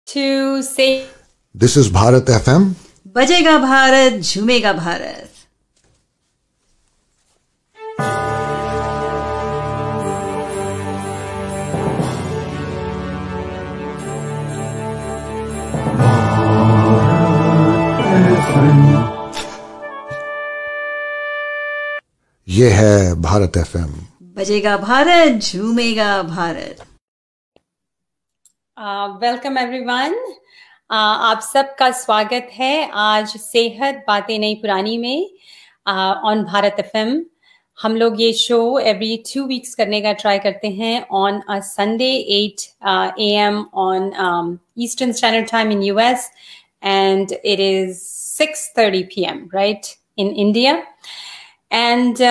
to say This is Bharat FM. बजेगा भारत झूमेगा भारत। ये है भारत FM. बजेगा भारत झूमेगा भारत। Welcome everyone. आप सबका स्वागत है आज सेहत बातें नई पुरानी में ऑन भारत एफएम। हम लोग ये शो एवरी 2 वीक्स करने का ट्राई करते हैं on a Sunday 8 AM on Eastern Standard Time in US and it is 6:30 PM right in India. And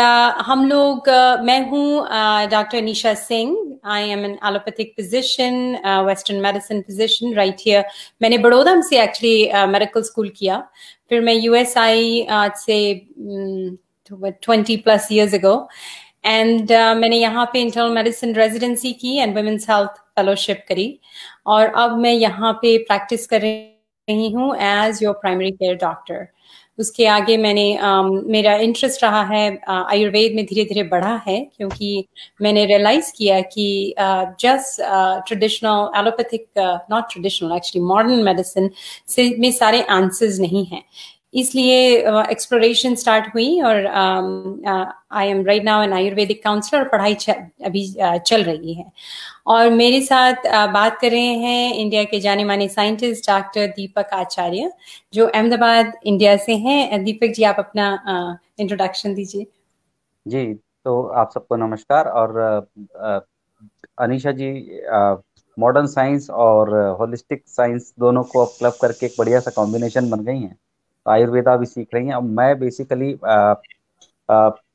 हम लोग मैं हूँ doctor Anisha Singh. I am an allopathic physician, western medicine physician right here. मैंने बड़ौदा से एक्चुअली मेडिकल स्कूल किया, फिर मैं US I आज से 20+ years ago एंड मैंने यहाँ पे इंटरनल मेडिसिन रेजिडेंसी की एंड वुमेन्स हेल्थ फेलोशिप करी और अब मैं यहाँ पे प्रैक्टिस कर रही हूँ as your primary care doctor. उसके आगे मैंने मेरा इंटरेस्ट रहा है आयुर्वेद में, धीरे धीरे बढ़ा है क्योंकि मैंने रियलाइज किया कि just traditional allopathic, not traditional actually modern medicine से में सारे आंसर्स नहीं हैं। इसलिए एक्सप्लोरेशन स्टार्ट हुई और I am right now an Ayurvedic counsellor और पढ़ाई अभी चल रही है। और मेरे साथ बात कर रहे हैं इंडिया के जाने माने साइंटिस्ट डॉक्टर दीपक आचार्य जो अहमदाबाद इंडिया से हैं। दीपक जी, आप अपना इंट्रोडक्शन दीजिए। जी, तो आप सबको नमस्कार। और अनीशा जी मॉडर्न साइंस और होलिस्टिक साइंस दोनों को अब क्लब करके एक बढ़िया सा कॉम्बिनेशन बन गई हैं, तो आयुर्वेदा भी सीख रही हैं। अब मैं बेसिकली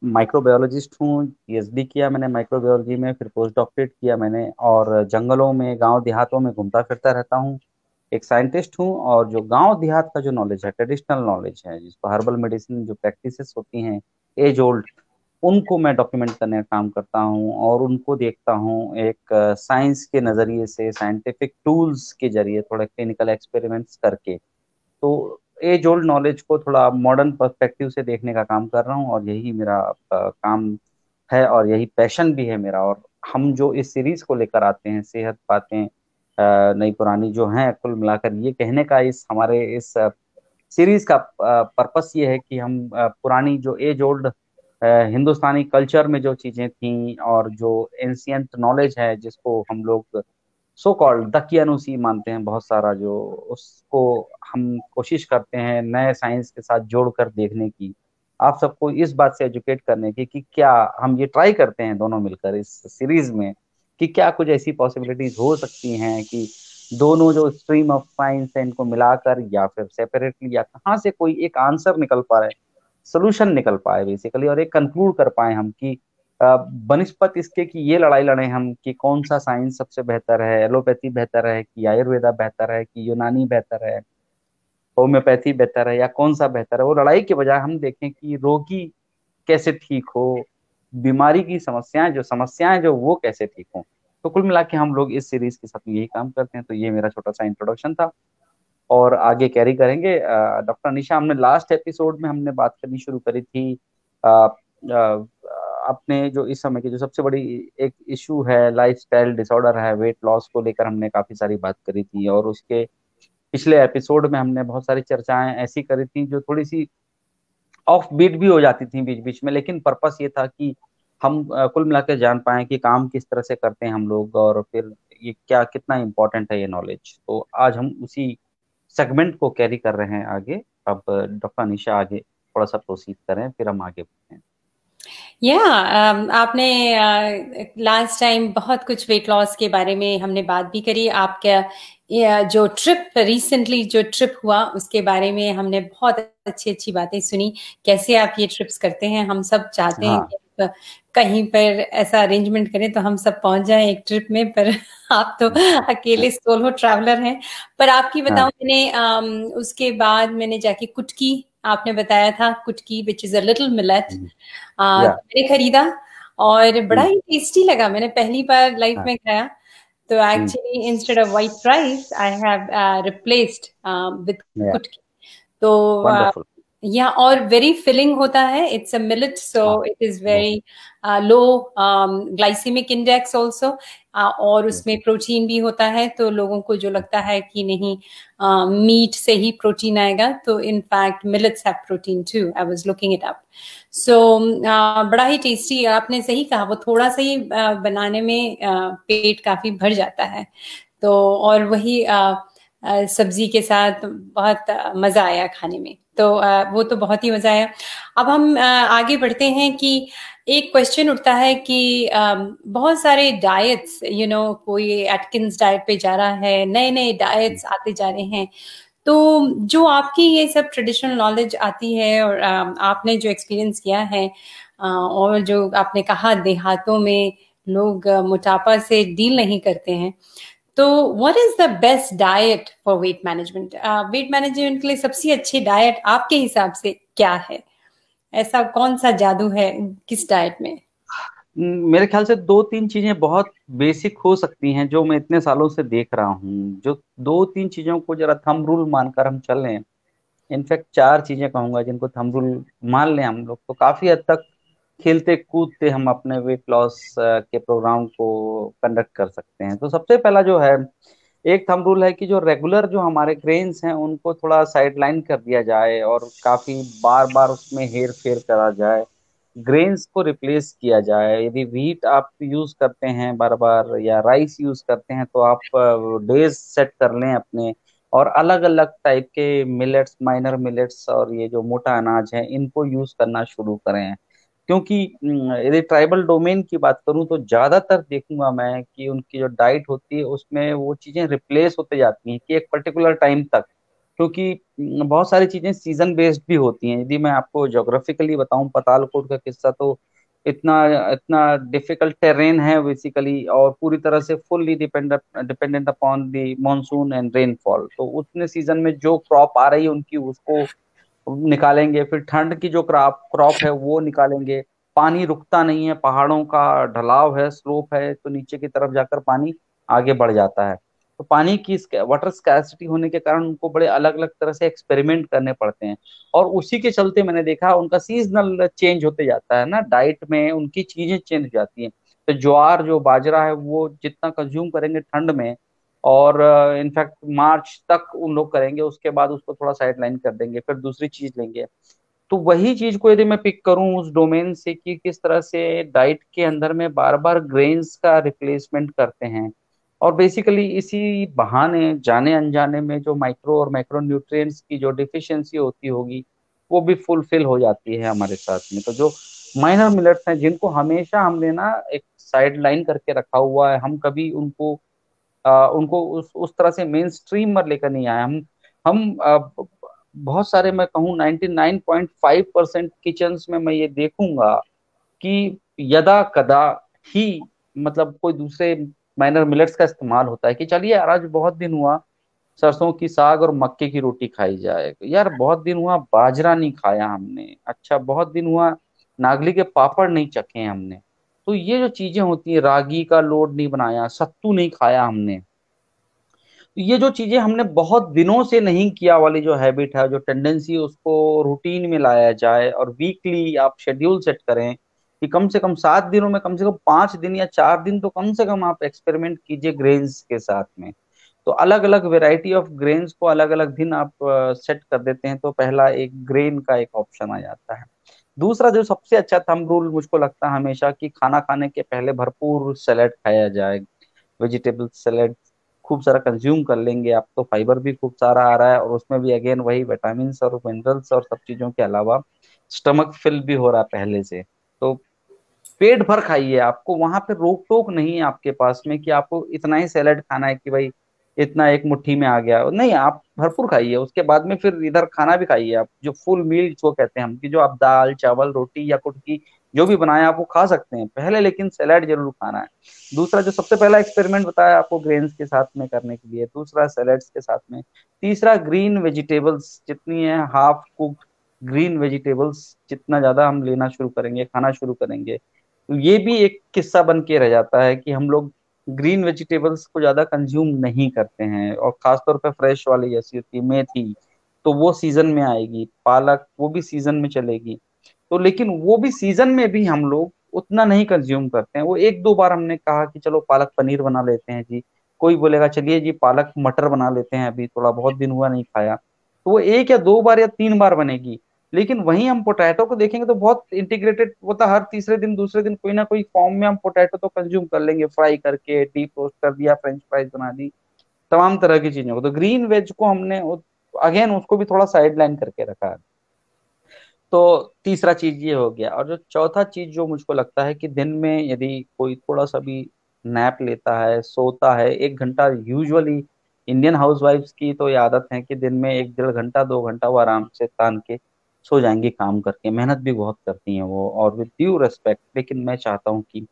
माइक्रोबायोलॉजिस्ट हूँ। पीएचडी किया मैंने माइक्रोबायोलॉजी में, फिर पोस्ट डॉक्टरेट किया मैंने, और जंगलों में गांव देहातों में घूमता फिरता रहता हूँ। एक साइंटिस्ट हूँ और जो गांव देहात का जो नॉलेज है, ट्रेडिशनल नॉलेज है, जिसको हर्बल मेडिसिन जो प्रैक्टिसेस होती हैं एज ओल्ड, उनको मैं डॉक्यूमेंट करने का काम करता हूँ और उनको देखता हूँ एक साइंस के नज़रिए से, साइंटिफिक टूल्स के जरिए, थोड़ा क्लिनिकल एक्सपेरिमेंट्स करके। तो एज ओल्ड नॉलेज को थोड़ा मॉडर्न पर्सपेक्टिव से देखने का काम कर रहा हूँ और यही मेरा काम है और यही पैशन भी है मेरा। और हम जो इस सीरीज को लेकर आते हैं, सेहत बातें नई पुरानी जो हैं, कुल मिलाकर ये कहने का इस हमारे इस सीरीज का पर्पस ये है कि हम पुरानी जो एज ओल्ड हिंदुस्तानी कल्चर में जो चीजें थी और जो एंशियंट नॉलेज है, जिसको हम लोग सो कॉल्ड दकियानुसी मानते हैं बहुत सारा, जो उसको हम कोशिश करते हैं नए साइंस के साथ जोड़कर देखने की, आप सबको इस बात से एजुकेट करने की कि क्या हम ये ट्राई करते हैं दोनों मिलकर इस सीरीज में कि क्या कुछ ऐसी पॉसिबिलिटीज हो सकती हैं कि दोनों जो स्ट्रीम ऑफ साइंस है इनको मिलाकर या फिर सेपरेटली, या कहाँ से कोई एक आंसर निकल पाए, सोल्यूशन निकल पाए बेसिकली, और एक कंक्लूड कर पाए हम कि बनिस्पत इसके कि ये लड़ाई लड़े हम कि कौन सा साइंस सबसे बेहतर है, एलोपैथी बेहतर है कि आयुर्वेदा बेहतर है कि यूनानी बेहतर है, होम्योपैथी बेहतर है, या कौन सा बेहतर है। वो लड़ाई के बजाय हम देखें कि रोगी कैसे ठीक हो, बीमारी की समस्याएं जो वो कैसे ठीक हो। तो कुल मिला के हम लोग इस सीरीज के साथ में यही काम करते हैं। तो ये मेरा छोटा सा इंट्रोडक्शन था और आगे कैरी करेंगे। डॉक्टर निशा, हमने लास्ट एपिसोड में हमने बात करनी शुरू करी थी अपने जो इस समय की जो सबसे बड़ी एक इशू है, लाइफस्टाइल डिसऑर्डर है, वेट लॉस को लेकर हमने काफी सारी बात करी थी। और उसके पिछले एपिसोड में हमने बहुत सारी चर्चाएं ऐसी करी थी जो थोड़ी सी ऑफ बीट भी हो जाती थी बीच बीच में, लेकिन पर्पस ये था कि हम कुल मिलाकर जान पाए कि काम किस तरह से करते हैं हम लोग और फिर ये क्या कितना इम्पोर्टेंट है ये नॉलेज। तो आज हम उसी सेगमेंट को कैरी कर रहे हैं आगे। अब डॉक्टर निशा आगे थोड़ा सा प्रोसीड करें, फिर हम आगे बढ़ते हैं। आपने लास्ट टाइम बहुत कुछ वेट लॉस के बारे में हमने बात भी करी। आपका जो ट्रिप रिसेंटली जो ट्रिप हुआ उसके बारे में हमने बहुत अच्छी बातें सुनी, कैसे आप ये ट्रिप्स करते हैं। हम सब चाहते हैं कि कहीं पर ऐसा अरेंजमेंट करें तो हम सब पहुंच जाएं एक ट्रिप में, पर आप तो अकेले सोलो ट्रैवलर हैं। पर आपकी बताऊं, मैंने उसके बाद मैंने जाके कुटकी, आपने बताया था कुटकी which is a little millet, मैंने खरीदा और बड़ा ही टेस्टी लगा। मैंने पहली बार लाइफ में खाया So actually, instead of white rice, I have replaced with Yeah, kutki. तो wonderful. या और वेरी फिलिंग होता है. इट्स अ मिलेट, सो हाँ, इट इज वो very low glycaemic index also, और उसमें प्रोटीन भी होता है. तो लोगों को जो लगता है कि नहीं मीट से ही प्रोटीन आएगा, तो in fact millets have protein too. I was looking it up. So बड़ा ही टेस्टी. आपने सही कहा, वो थोड़ा सा ही बनाने में पेट काफी भर जाता है. तो और वही सब्जी के साथ बहुत मजा आया खाने में. तो वो तो बहुत ही मजा आया. अब हम आगे बढ़ते हैं कि एक क्वेश्चन उठता है कि बहुत सारे डाइट्स, कोई एटकिंस डाइट पे जा रहा है, नए नए डाइट्स आते जा रहे हैं. तो जो आपकी ये सब ट्रेडिशनल नॉलेज आती है और आपने जो एक्सपीरियंस किया है, और जो आपने कहा देहातों में लोग मोटापा से डील नहीं करते हैं, तो what is the best diet for weight management? Weight management के लिए सबसे अच्छी डाइट आपके हिसाब से क्या है? ऐसा कौन सा जादू है किस डाइट में? मेरे ख्याल से दो तीन चीजें बहुत बेसिक हो सकती हैं जो मैं इतने सालों से देख रहा हूँ, जो दो तीन चीजों को जरा थंब रूल मानकर हम चल लें। इनफैक्ट चार चीजें कहूंगा जिनको थंब रूल मान लें हम लोग, तो काफी हद तक खेलते कूदते हम अपने वेट लॉस के प्रोग्राम को कंडक्ट कर सकते हैं। तो सबसे पहला जो है, एक थंब रूल है कि जो रेगुलर जो हमारे ग्रेन्स हैं उनको थोड़ा साइडलाइन कर दिया जाए और काफी बार बार उसमें हेर फेर करा जाए, ग्रेन्स को रिप्लेस किया जाए। यदि व्हीट आप यूज करते हैं बार बार या राइस यूज करते हैं तो आप डेज सेट कर लें अपने, और अलग अलग टाइप के मिलेट्स, माइनर मिलेट्स और ये जो मोटा अनाज है इनको यूज करना शुरू करें। क्योंकि यदि ट्राइबल डोमेन की बात करूं तो ज्यादातर देखूंगा मैं कि उनकी जो डाइट होती है उसमें वो चीजें रिप्लेस होते जाती हैं कि एक पर्टिकुलर टाइम तक। क्योंकि बहुत सारी चीजें सीजन बेस्ड भी होती हैं। यदि मैं आपको ज्योग्राफिकली बताऊं पतालकोट का किस्सा, तो इतना इतना डिफिकल्ट टेरेन है बेसिकली, और पूरी तरह से fully dependent upon the monsoon and rainfall. तो उतने सीजन में जो क्रॉप आ रही है उनकी उसको निकालेंगे, फिर ठंड की जो क्रॉप क्रॉप है वो निकालेंगे। पानी रुकता नहीं है, पहाड़ों का ढलाव है, स्लोप है, तो नीचे की तरफ जाकर पानी आगे बढ़ जाता है। तो पानी की वाटर स्कैर्सिटी होने के कारण उनको बड़े अलग अलग तरह से एक्सपेरिमेंट करने पड़ते हैं। और उसी के चलते मैंने देखा उनका सीजनल चेंज होते जाता है ना, डाइट में उनकी चीजें चेंज हो जाती हैं। तो ज्वार जो बाजरा है वो जितना कंज्यूम करेंगे ठंड में, और इनफैक्ट मार्च तक उन लोग करेंगे, उसके बाद उसको थोड़ा साइड लाइन कर देंगे, फिर दूसरी चीज लेंगे। तो वही चीज को यदि मैं पिक करूं उस डोमेन से कि किस तरह से डाइट के अंदर में बार बार ग्रेन्स का रिप्लेसमेंट करते हैं, और बेसिकली इसी बहाने जाने अनजाने में जो माइक्रो और मैक्रो न्यूट्रिएंट्स की जो डिफिशियंसी होती होगी वो भी फुलफिल हो जाती है हमारे साथ में। तो जो माइनर मिलेट्स हैं जिनको हमेशा हमने ना एक साइड लाइन करके रखा हुआ है, हम कभी उनको उस तरह से मेन स्ट्रीम पर लेकर नहीं आए। हम बहुत सारे, मैं कहूँ 99.5% किचन्स में मैं ये देखूंगा कि यदा कदा ही मतलब कोई दूसरे माइनर मिलेट्स का इस्तेमाल होता है कि चलिए यार आज बहुत दिन हुआ सरसों की साग और मक्के की रोटी खाई जाए, यार बहुत दिन हुआ बाजरा नहीं खाया हमने, अच्छा बहुत दिन हुआ नागली के पापड़ नहीं चखे हमने। तो ये जो चीजें होती है, रागी का लोड नहीं बनाया, सत्तू नहीं खाया हमने, तो ये जो चीजें हमने बहुत दिनों से नहीं किया वाली जो हैबिट है, जो टेंडेंसी, उसको रूटीन में लाया जाए और वीकली आप शेड्यूल सेट करें कि कम से कम 7 दिनों में कम से कम 5 दिन या 4 दिन तो कम से कम आप एक्सपेरिमेंट कीजिए ग्रेन्स के साथ में। तो अलग अलग वेराइटी ऑफ ग्रेन्स को अलग अलग दिन आप सेट कर देते हैं, तो पहला एक ग्रेन का एक ऑप्शन आ जाता है। दूसरा जो सबसे अच्छा थंब रूल मुझको लगता है हमेशा कि खाना खाने के पहले भरपूर सैलेड खाया जाए, वेजिटेबल सैलेड खूब सारा कंज्यूम कर लेंगे आप तो फाइबर भी खूब सारा आ रहा है, और उसमें भी अगेन वही विटामिन और मिनरल्स और सब चीजों के अलावा स्टमक फिल भी हो रहा है पहले से। तो पेट भर खाइए, आपको वहां पे रोक टोक नहीं है आपके पास में कि आपको इतना ही सैलेड खाना है कि भाई इतना एक मुट्ठी में आ गया, नहीं, आप भरपूर खाइए। उसके बाद में फिर इधर खाना भी खाइए आप, जो फुल मील जो कहते हैं हम, कि जो आप दाल चावल रोटी या कुटकी जो भी बनाए आप वो खा सकते हैं पहले, लेकिन सैलेड जरूर खाना है। दूसरा जो सबसे पहला एक्सपेरिमेंट बताया आपको ग्रेन्स के साथ में करने के लिए, दूसरा सैलेड्स के साथ में, तीसरा ग्रीन वेजिटेबल्स जितनी है, हाफ कुक्ड ग्रीन वेजिटेबल्स जितना ज्यादा हम लेना शुरू करेंगे, खाना शुरू करेंगे, तो ये भी एक किस्सा बन के रह जाता है कि हम लोग ग्रीन वेजिटेबल्स को ज्यादा कंज्यूम नहीं करते हैं, और खासतौर पे फ्रेश वाली जैसी होती है मेथी, तो वो सीजन में आएगी, पालक वो भी सीजन में चलेगी। तो लेकिन वो भी सीजन में भी हम लोग उतना नहीं कंज्यूम करते हैं। वो एक दो बार हमने कहा कि चलो पालक पनीर बना लेते हैं जी, कोई बोलेगा चलिए जी पालक मटर बना लेते हैं, अभी थोड़ा बहुत दिन हुआ नहीं खाया, तो वो एक या दो बार या तीन बार बनेगी। लेकिन वहीं हम पोटैटो को देखेंगे तो बहुत इंटीग्रेटेड होता है, हर तीसरे दिन दूसरे दिन कोई ना कोई फॉर्म में हम पोटैटो तो कंज्यूम कर लेंगे, फ्राई करके डीप रोस्ट कर दिया, फ्रेंच फ्राइज बना दी, तमाम तरह की चीजों को। तो ग्रीन वेज को हमने अगेन उसको भी थोड़ा साइड लाइन करके रखा है। तो तीसरा चीज ये हो गया। और जो चौथा चीज जो मुझको लगता है कि दिन में यदि कोई थोड़ा सा भी नैप लेता है, सोता है 1 घंटा, यूजुअली इंडियन हाउसवाइफ्स की तो ये आदत है कि दिन में 1 डेढ़ घंटा 2 घंटा वो आराम से तान के सो जाएंगी, काम करके, मेहनत भी बहुत करती हैं वो, और विद ड्यू रेस्पेक्ट। लेकिन मैं चाहता हूँ कि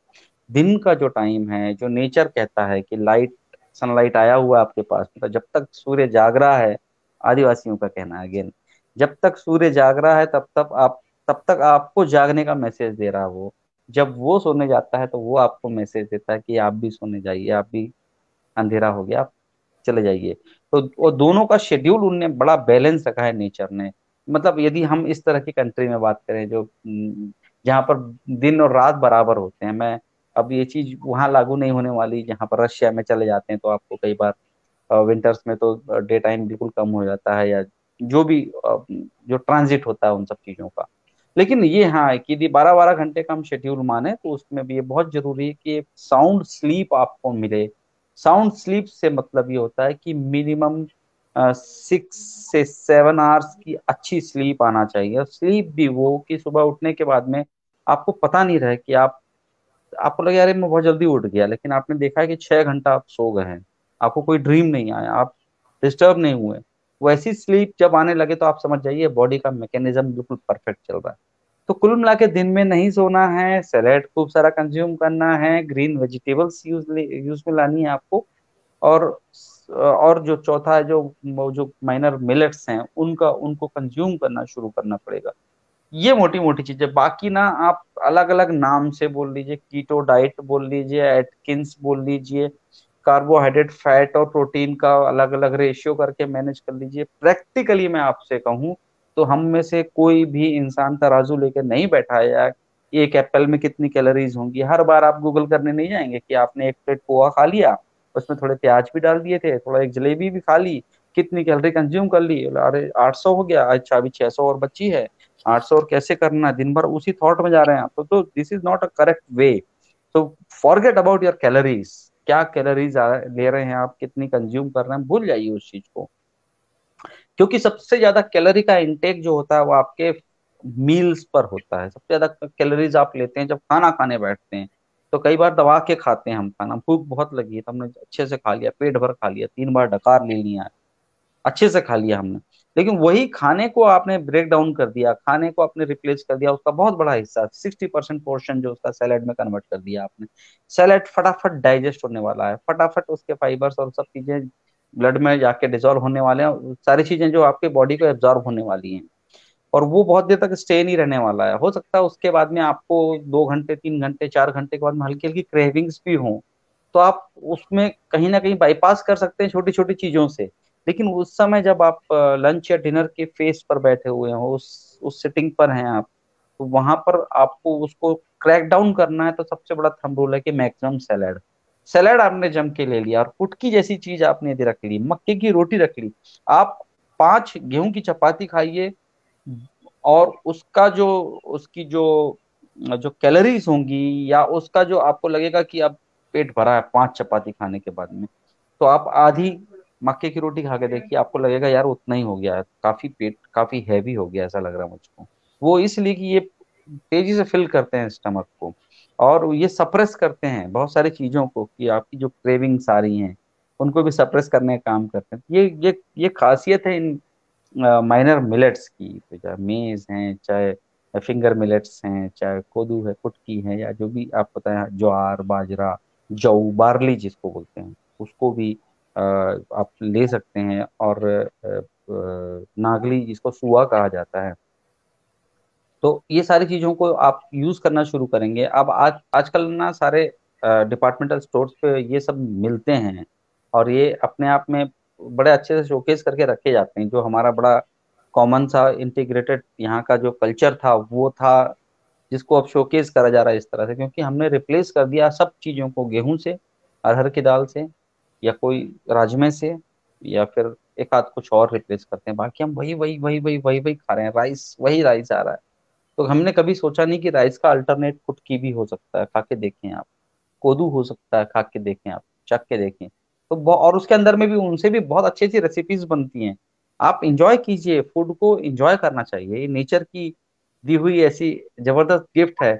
दिन का जो टाइम है, जो नेचर कहता है कि लाइट, सनलाइट आया हुआ है आपके पास, मतलब जब तक सूर्य जाग रहा है, आदिवासियों का कहना है अगेन, जब तक सूर्य जाग रहा है तब तक आपको जागने का मैसेज दे रहा है वो। जब वो सोने जाता है तो वो आपको मैसेज देता है कि आप भी सोने जाइए, आप भी, अंधेरा हो गया, आप चले जाइए। तो वो दोनों का शेड्यूल उनने बड़ा बैलेंस रखा है नेचर ने। मतलब यदि हम इस तरह की कंट्री में बात करें जो जहाँ पर दिन और रात बराबर होते हैं, मैं, अब ये चीज वहां लागू नहीं होने वाली, जहाँ पर रशिया में चले जाते हैं तो आपको कई बार विंटर्स में तो डे टाइम बिल्कुल कम हो जाता है, या जो भी जो ट्रांजिट होता है उन सब चीजों का। लेकिन ये हाँ है कि यदि 12 12 घंटे का हम शेड्यूल माने तो उसमें भी ये बहुत जरूरी है कि साउंड स्लीप आपको मिले। साउंड स्लीप से मतलब ये होता है कि मिनिमम 6 से 7 आवर्स की अच्छी स्लीप आना चाहिए। और स्लीप भी वो कि सुबह उठने के बाद में आपको पता नहीं रहे कि आपको लगे अरे मैं बहुत जल्दी उठ गया, लेकिन आपने देखा है कि 6 घंटा आप सो गए हैं, आपको कोई ड्रीम नहीं आया, आप डिस्टर्ब नहीं हुए। वैसी स्लीप जब आने लगे तो आप समझ जाइए बॉडी का मैकेनिज्म बिल्कुल परफेक्ट चल रहा है। तो कुल मिला के दिन में नहीं सोना है, सैलेड खूब सारा कंज्यूम करना है, ग्रीन वेजिटेबल्स यूज में लानी है आपको, और जो चौथा है, जो वो जो माइनर मिलेट्स हैं उनका उनको कंज्यूम करना शुरू करना पड़ेगा। ये मोटी मोटी चीजें, बाकी ना आप अलग अलग नाम से बोल लीजिए, कीटो डाइट बोल लीजिए, एटकिंस बोल लीजिए, कार्बोहाइड्रेट फैट और प्रोटीन का अलग अलग रेशियो करके मैनेज कर लीजिए। प्रैक्टिकली मैं आपसे कहूँ तो हम में से कोई भी इंसान तराजू लेकर नहीं बैठा है यार, एक एप्पल में कितनी कैलोरीज होंगी। हर बार आप गूगल करने नहीं जाएंगे कि आपने एक प्लेट पोहा खा लिया, उसमें थोड़े प्याज भी डाल दिए थे, थोड़ा एक जलेबी भी खा ली, कितनी कैलोरी कंज्यूम कर ली, अरे 800 हो गया, अच्छा अभी 600 और बची है, 800 और कैसे करना है, दिन भर उसी थॉट में जा रहे हैं आप। तो this is not a correct way. तो फॉरगेट अबाउट योर कैलोरीज, क्या कैलोरीज ले रहे हैं आप, कितनी कंज्यूम कर रहे हैं, भूल जाइए उस चीज को। क्योंकि सबसे ज्यादा कैलोरी का इंटेक जो होता है वो आपके मील्स पर होता है। सबसे ज्यादा कैलोरीज आप लेते हैं जब खाना खाने बैठते हैं। तो कई बार दबा के खाते हैं हम खाना, भूख बहुत लगी है तो हमने अच्छे से खा लिया, पेट भर खा लिया, 3 बार डकार ले लिया, अच्छे से खा लिया हमने। लेकिन वही खाने को आपने ब्रेक डाउन कर दिया, खाने को आपने रिप्लेस कर दिया, उसका बहुत बड़ा हिस्सा 60% पोर्शन जो उसका सैलेड में कन्वर्ट कर दिया आपने। सैलेड फटाफट डाइजेस्ट होने वाला है, फटाफट उसके फाइबर्स और सब चीजें ब्लड में जाके डिजोल्व होने वाले हैं, सारी चीजें जो आपके बॉडी को एब्जॉर्ब होने वाली हैं। और वो बहुत देर तक स्टे नहीं रहने वाला है। हो सकता है उसके बाद में आपको 2 घंटे 3 घंटे 4 घंटे के बाद में हल्की हल्की क्रेविंग्स भी हों, तो आप उसमें कहीं ना कहीं बाईपास कर सकते हैं छोटी छोटी चीजों से। लेकिन उस समय जब आप लंच या डिनर के फेस पर बैठे हुए हो, उस सिटिंग पर हैं आप, तो वहां पर आपको उसको क्रैक डाउन करना है। तो सबसे बड़ा थंब रूल है कि मैक्सिमम सैलेड, सैलेड आपने जम के ले लिया, और कुटकी जैसी चीज आपने यदि रख ली, मक्के की रोटी रख ली, आप 5 गेहूं की चपाती खाइए, और उसका जो, उसकी जो जो कैलोरीज होंगी, या उसका जो आपको लगेगा कि अब पेट भरा है 5 चपाती खाने के बाद में, तो आप आधी मक्के की रोटी खा के देखिए, आपको लगेगा यार उतना ही हो गया है, काफी पेट काफी हैवी हो गया, ऐसा लग रहा है मुझको। वो इसलिए कि ये तेजी से फिल करते हैं स्टमक को, और ये सप्रेस करते हैं बहुत सारी चीजों को, कि आपकी जो क्रेविंग्स आ रही हैं उनको भी सप्रेस करने का काम करते हैं। ये खासियत है इन माइनर मिलेट्स की। तो चाहे मेज हैं, चाहे फिंगर मिलेट्स हैं, चाहे कोदू है, कुटकी है, या जो भी आप पता है, ज्वार बाजरा जौ बार्ली जिसको बोलते हैं, उसको भी आप ले सकते हैं। और नागली जिसको सुआ कहा जाता है, तो ये सारी चीजों को आप यूज करना शुरू करेंगे। अब आजकल ना सारे डिपार्टमेंटल स्टोर्स पे ये सब मिलते हैं, और ये अपने आप में बड़े अच्छे से शोकेस करके रखे जाते हैं। जो हमारा बड़ा कॉमन सा इंटीग्रेटेड यहाँ का जो कल्चर था वो था, जिसको अब शोकेस करा जा रहा है इस तरह से, क्योंकि हमने रिप्लेस कर दिया सब चीज़ों को गेहूं से, अरहर की दाल से, या कोई राजमे से, या फिर एक आध कुछ और रिप्लेस करते हैं। बाकी हम वही वही वही वही वही वही खा रहे हैं, राइस, वही राइस आ रहा है। तो हमने कभी सोचा नहीं कि राइस का अल्टरनेट कुटकी भी हो सकता है, खा के देखें आप। कोदू हो सकता है, खा के देखें आप, चख के देखें। तो और उसके अंदर में भी, उनसे भी बहुत अच्छी अच्छी रेसिपीज बनती हैं। आप इंजॉय कीजिए, फूड को इंजॉय करना चाहिए। ये नेचर की दी हुई ऐसी जबरदस्त गिफ्ट है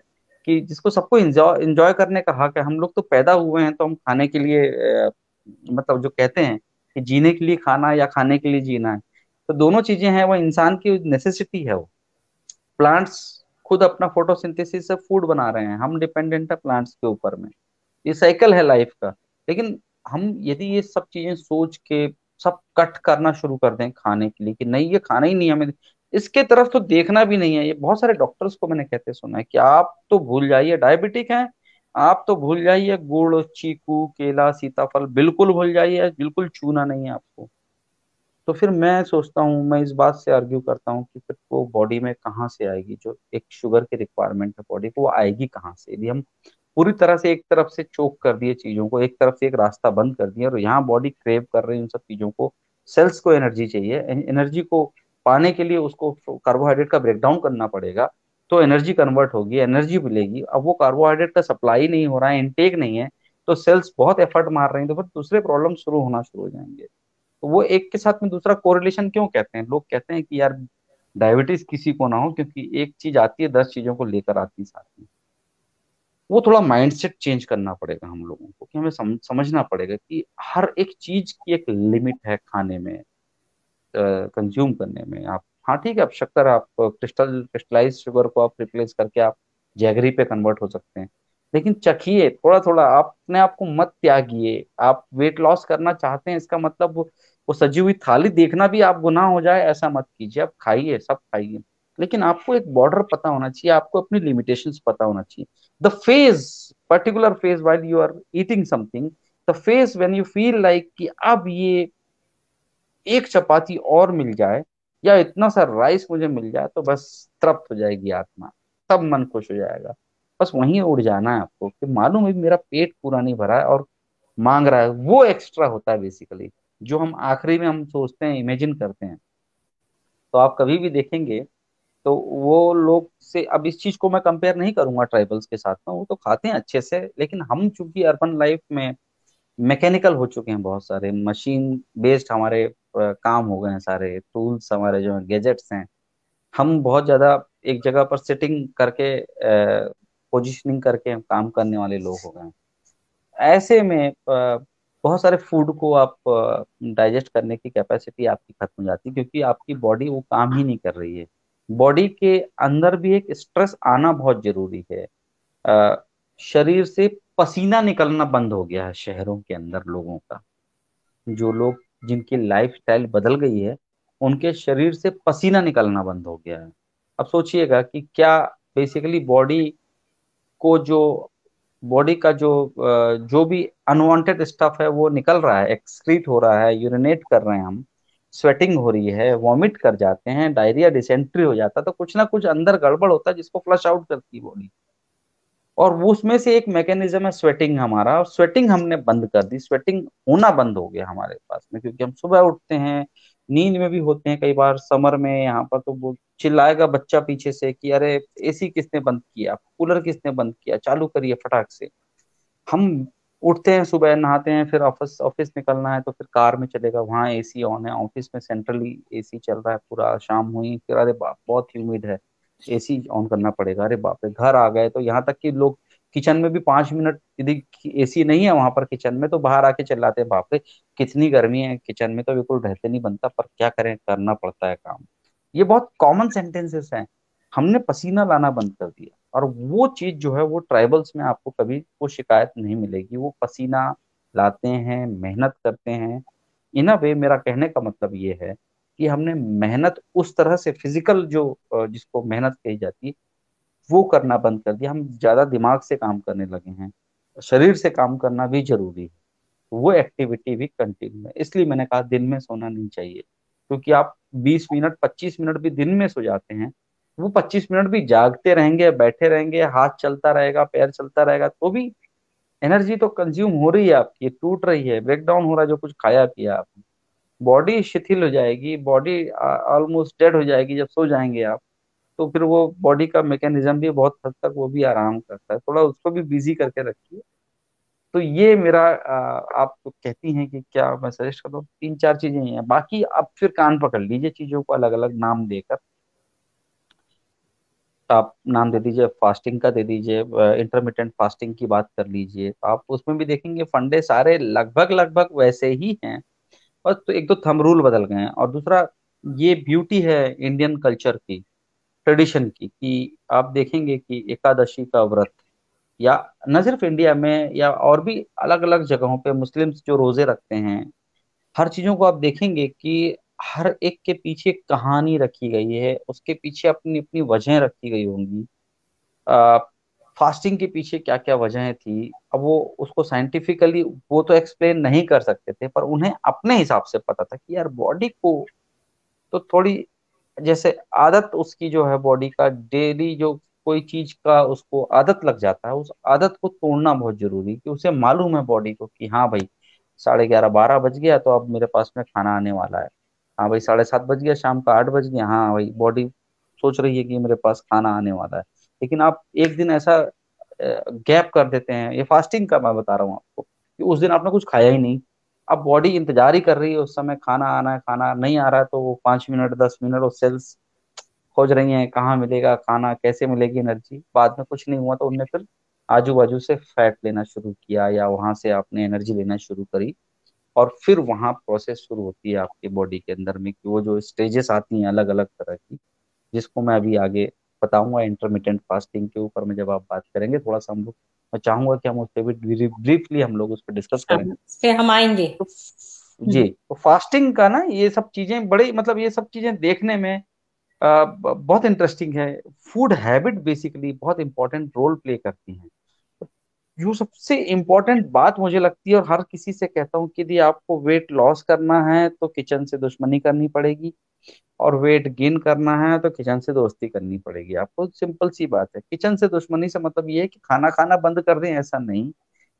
कि जिसको सबको इंजॉय इंजॉय करने का हक है। हम लोग तो पैदा हुए हैं तो हम खाने के लिए, मतलब जो कहते हैं कि जीने के लिए खाना या खाने के लिए जीना है, तो दोनों चीजें हैं, वो इंसान की नेसेसिटी है वो। प्लांट्स खुद अपना फोटोसिंथेसिस से फूड बना रहे हैं, हम डिपेंडेंट है प्लांट्स के ऊपर में। ये साइकिल है लाइफ का। लेकिन हम यदि ये सब चीजें सोच के सब कट करना शुरू कर दें खाने के लिए, कि नहीं ये खाना ही नहीं है हमें, इसके तरफ तो देखना भी नहीं है। ये बहुत सारे डॉक्टर्स को मैंने कहते सुना है कि आप तो भूल जाइए डायबिटिक हैं, आप तो भूल जाइए गुड़, चीकू, केला, सीताफल बिल्कुल भूल जाइए, बिल्कुल छूना नहीं है आपको। तो फिर मैं सोचता हूँ, मैं इस बात से आर्ग्यू करता हूँ कि फिर वो बॉडी में कहाँ से आएगी, जो एक शुगर की रिक्वायरमेंट है बॉडी को, वो आएगी कहाँ से, यदि हम पूरी तरह से एक तरफ से चोक कर दिए चीजों को, एक तरफ से एक रास्ता बंद कर दिया, और यहाँ बॉडी क्रेव कर रही है उन सब चीजों को। सेल्स को एनर्जी चाहिए, एनर्जी को पाने के लिए उसको कार्बोहाइड्रेट का ब्रेकडाउन करना पड़ेगा, तो एनर्जी कन्वर्ट होगी, एनर्जी मिलेगी। अब वो कार्बोहाइड्रेट का सप्लाई नहीं हो रहा है, इनटेक नहीं है, तो सेल्स बहुत एफर्ट मार रही हैं, तो फिर दूसरे प्रॉब्लम शुरू हो जाएंगे। तो वो एक के साथ में दूसरा कोरिलेशन क्यों कहते हैं, लोग कहते हैं कि यार डायबिटीज किसी को ना हो, क्योंकि एक चीज आती है 10 चीजों को लेकर आती है साथ में। वो थोड़ा माइंडसेट चेंज करना पड़ेगा हम लोगों को, कि हमें समझना पड़ेगा कि हर एक चीज की एक लिमिट है खाने में, कंज्यूम करने में। आप, हाँ ठीक है, आप शक्कर, आप क्रिस्टलाइज शुगर को आप रिप्लेस करके आप जैगरी पे कन्वर्ट हो सकते हैं, लेकिन चखिए थोड़ा थोड़ा, आप अपने आप को मत त्यागिए। आप वेट लॉस करना चाहते हैं, इसका मतलब वो सजी हुई थाली देखना भी आप गुनाह हो जाए, ऐसा मत कीजिए। आप खाइए, सब खाइए, लेकिन आपको एक बॉर्डर पता होना चाहिए, आपको अपनी लिमिटेशंस पता होना चाहिए। The phase, particular phase while you are eating something, the phase when you feel like कि अब ये एक चपाती और मिल जाए, या इतना सा राइस मुझे मिल जाए, तो बस तृप्त हो जाएगी आत्मा, सब मन खुश हो जाएगा। बस वहीं उड़ जाना है आपको, कि मालूम है मेरा पेट पूरा नहीं भरा है और मांग रहा है। वो एक्स्ट्रा होता है बेसिकली, जो हम आखिरी में हम सोचते हैं, इमेजिन करते हैं। तो आप कभी भी देखेंगे तो वो लोग से, अब इस चीज को मैं कंपेयर नहीं करूंगा ट्राइबल्स के साथ में, वो तो खाते हैं अच्छे से, लेकिन हम चूंकि अर्बन लाइफ में मैकेनिकल हो चुके हैं, बहुत सारे मशीन बेस्ड हमारे काम हो गए हैं, सारे टूल्स हमारे जो गैजेट्स हैं, हम बहुत ज्यादा एक जगह पर सिटिंग करके, पोजिशनिंग करके हम काम करने वाले लोग हो गए हैं। ऐसे में बहुत सारे फूड को आप डाइजेस्ट करने की कैपेसिटी आपकी खत्म हो जाती है, क्योंकि आपकी बॉडी वो काम ही नहीं कर रही है। बॉडी के अंदर भी एक स्ट्रेस आना बहुत जरूरी है। अ, शरीर से पसीना निकलना बंद हो गया है शहरों के अंदर लोगों का। जो लोग, जिनकी लाइफ स्टाइल बदल गई है, उनके शरीर से पसीना निकलना बंद हो गया है। अब सोचिएगा कि क्या बेसिकली बॉडी का जो भी अनवांटेड स्टफ है वो निकल रहा है, एक्सक्रीट हो रहा है, यूरिनेट कर रहे हैं हम, स्वेटिंग हो रही है, वॉमिट कर जाते हैं, डायरिया, डिसेंट्री हो जाता है, तो कुछ ना कुछ अंदर गड़बड़ होता है जिसको फ्लश आउट करती है बॉडी। और वो उसमें से एक मैकेनिज्म है स्वेटिंग हमारा, और स्वेटिंग हमने बंद कर दी, स्वेटिंग होना बंद हो गया हमारे पास में, क्योंकि हम सुबह उठते हैं, नींद में भी होते हैं कई बार समर में यहाँ पर, तो वो चिल्लाएगा बच्चा पीछे से कि अरे एसी किसने बंद किया, कूलर किसने बंद किया, चालू करिए फटाक से। हम उठते हैं सुबह, नहाते हैं, फिर ऑफिस ऑफिस निकलना है, तो फिर कार में चलेगा, वहाँ एसी ऑन है, ऑफिस में सेंट्रली एसी चल रहा है पूरा, शाम हुई फिर अरे बाप बहुत ह्यूमिड है, एसी ऑन करना पड़ेगा, अरे बाप रे। घर आ गए तो यहाँ तक कि लोग किचन में भी 5 मिनट, यदि एसी नहीं है वहां पर किचन में, तो बाहर आके चिल्लाते हैं, बाप रे कितनी गर्मी है, किचन में तो बिल्कुल रहते नहीं बनता, पर क्या करें, करना पड़ता है काम। ये बहुत कॉमन सेंटेंसेस हैं। हमने पसीना लाना बंद कर दिया, और वो चीज जो है वो ट्राइबल्स में आपको कभी वो शिकायत नहीं मिलेगी। वो पसीना लाते हैं, मेहनत करते हैं। इन अ वे मेरा कहने का मतलब ये है कि हमने मेहनत उस तरह से फिजिकल जो जिसको मेहनत कही जाती है वो करना बंद कर दिया, हम ज्यादा दिमाग से काम करने लगे हैं। शरीर से काम करना भी जरूरी है, वो एक्टिविटी भी कंटिन्यू है। इसलिए मैंने कहा दिन में सोना नहीं चाहिए, क्योंकि आप 20 मिनट 25 मिनट भी दिन में सो जाते हैं, वो 25 मिनट भी जागते रहेंगे, बैठे रहेंगे, हाथ चलता रहेगा, पैर चलता रहेगा, तो भी एनर्जी तो कंज्यूम हो रही है आपकी, टूट रही है, ब्रेक डाउन हो रहा है जो कुछ खाया पिया आपने। बॉडी शिथिल हो जाएगी, बॉडी ऑलमोस्ट डेड हो जाएगी जब सो जाएंगे आप। तो फिर वो बॉडी का मैकेनिज्म भी बहुत हद तक वो भी आराम करता है, थोड़ा उसको भी बिजी करके रखिए। तो ये मेरा आप तो कहती हैं कि क्या मैं सजेस्ट कर दूं, 3 4 चीजें ही हैं, बाकी आप फिर कान पकड़ लीजिए चीजों को अलग अलग नाम देकर। आप नाम दे दीजिए, फास्टिंग का दे दीजिए, इंटरमिटेंट फास्टिंग की बात कर लीजिए, तो आप उसमें भी देखेंगे फंडे सारे लगभग लगभग वैसे ही हैं। बस तो एक दो थंब रूल बदल गए हैं। और दूसरा, ये ब्यूटी है इंडियन कल्चर की, ट्रेडिशन की, कि आप देखेंगे कि एकादशी का व्रत, या न सिर्फ इंडिया में या और भी अलग अलग जगहों पे मुस्लिम्स जो रोजे रखते हैं, हर चीजों को आप देखेंगे कि हर एक के पीछे एक कहानी रखी गई है, उसके पीछे अपनी अपनी वजह रखी गई होंगी। आ, फास्टिंग के पीछे क्या क्या वजहें थी, अब वो उसको साइंटिफिकली वो तो एक्सप्लेन नहीं कर सकते थे, पर उन्हें अपने हिसाब से पता था कि यार बॉडी को तो थोड़ी, जैसे आदत उसकी जो है बॉडी का, डेली जो कोई चीज का उसको आदत लग जाता है, उस आदत को तोड़ना बहुत जरूरी, कि उसे मालूम है बॉडी को कि हाँ भाई 11:30 12 बज गया तो अब मेरे पास में खाना आने वाला है। हाँ भाई 7:30 बज गया, शाम का 8 बज गया, हाँ भाई बॉडी सोच रही है कि मेरे पास खाना आने वाला है। लेकिन आप एक दिन ऐसा गैप कर देते हैं, ये फास्टिंग का मैं बता रहा हूँ आपको, कि उस दिन आपने कुछ खाया ही नहीं, अब बॉडी इंतजार ही कर रही है उस समय खाना आना है, खाना नहीं आ रहा है, तो वो 5 मिनट 10 मिनट वो सेल्स खोज रही हैं कहाँ मिलेगा खाना, कैसे मिलेगी एनर्जी। बाद में कुछ नहीं हुआ तो उनने फिर आजू बाजू से फैट लेना शुरू किया, या वहां से आपने एनर्जी लेना शुरू करी, और फिर वहां प्रोसेस शुरू होती है आपकी बॉडी के अंदर में, कि वो जो स्टेजेस आती हैं अलग अलग तरह की, जिसको मैं अभी आगे बताऊंगा इंटरमीडिएंट फास्टिंग के ऊपर में जब आप बात करेंगे थोड़ा सा हम लोग, मैं चाहूंगा कि हम उस पर भी ब्रीफली हम लोग उस पर डिस्कस हाँ, करें। इस पे हम आएंगे। तो जी, तो फास्टिंग का ना ये सब चीजें बड़ी, मतलब ये सब चीजें देखने में बहुत इंटरेस्टिंग है। फूड हैबिट बेसिकली बहुत इंपॉर्टेंट रोल प्ले करती हैं। जो सबसे इम्पोर्टेंट बात मुझे लगती है, और हर किसी से कहता हूँ कि यदि आपको वेट लॉस करना है तो किचन से दुश्मनी करनी पड़ेगी, और वेट गेन करना है तो किचन से दोस्ती करनी पड़ेगी आपको। सिंपल सी बात है, किचन से दुश्मनी से मतलब ये है कि खाना खाना बंद कर दें, ऐसा नहीं।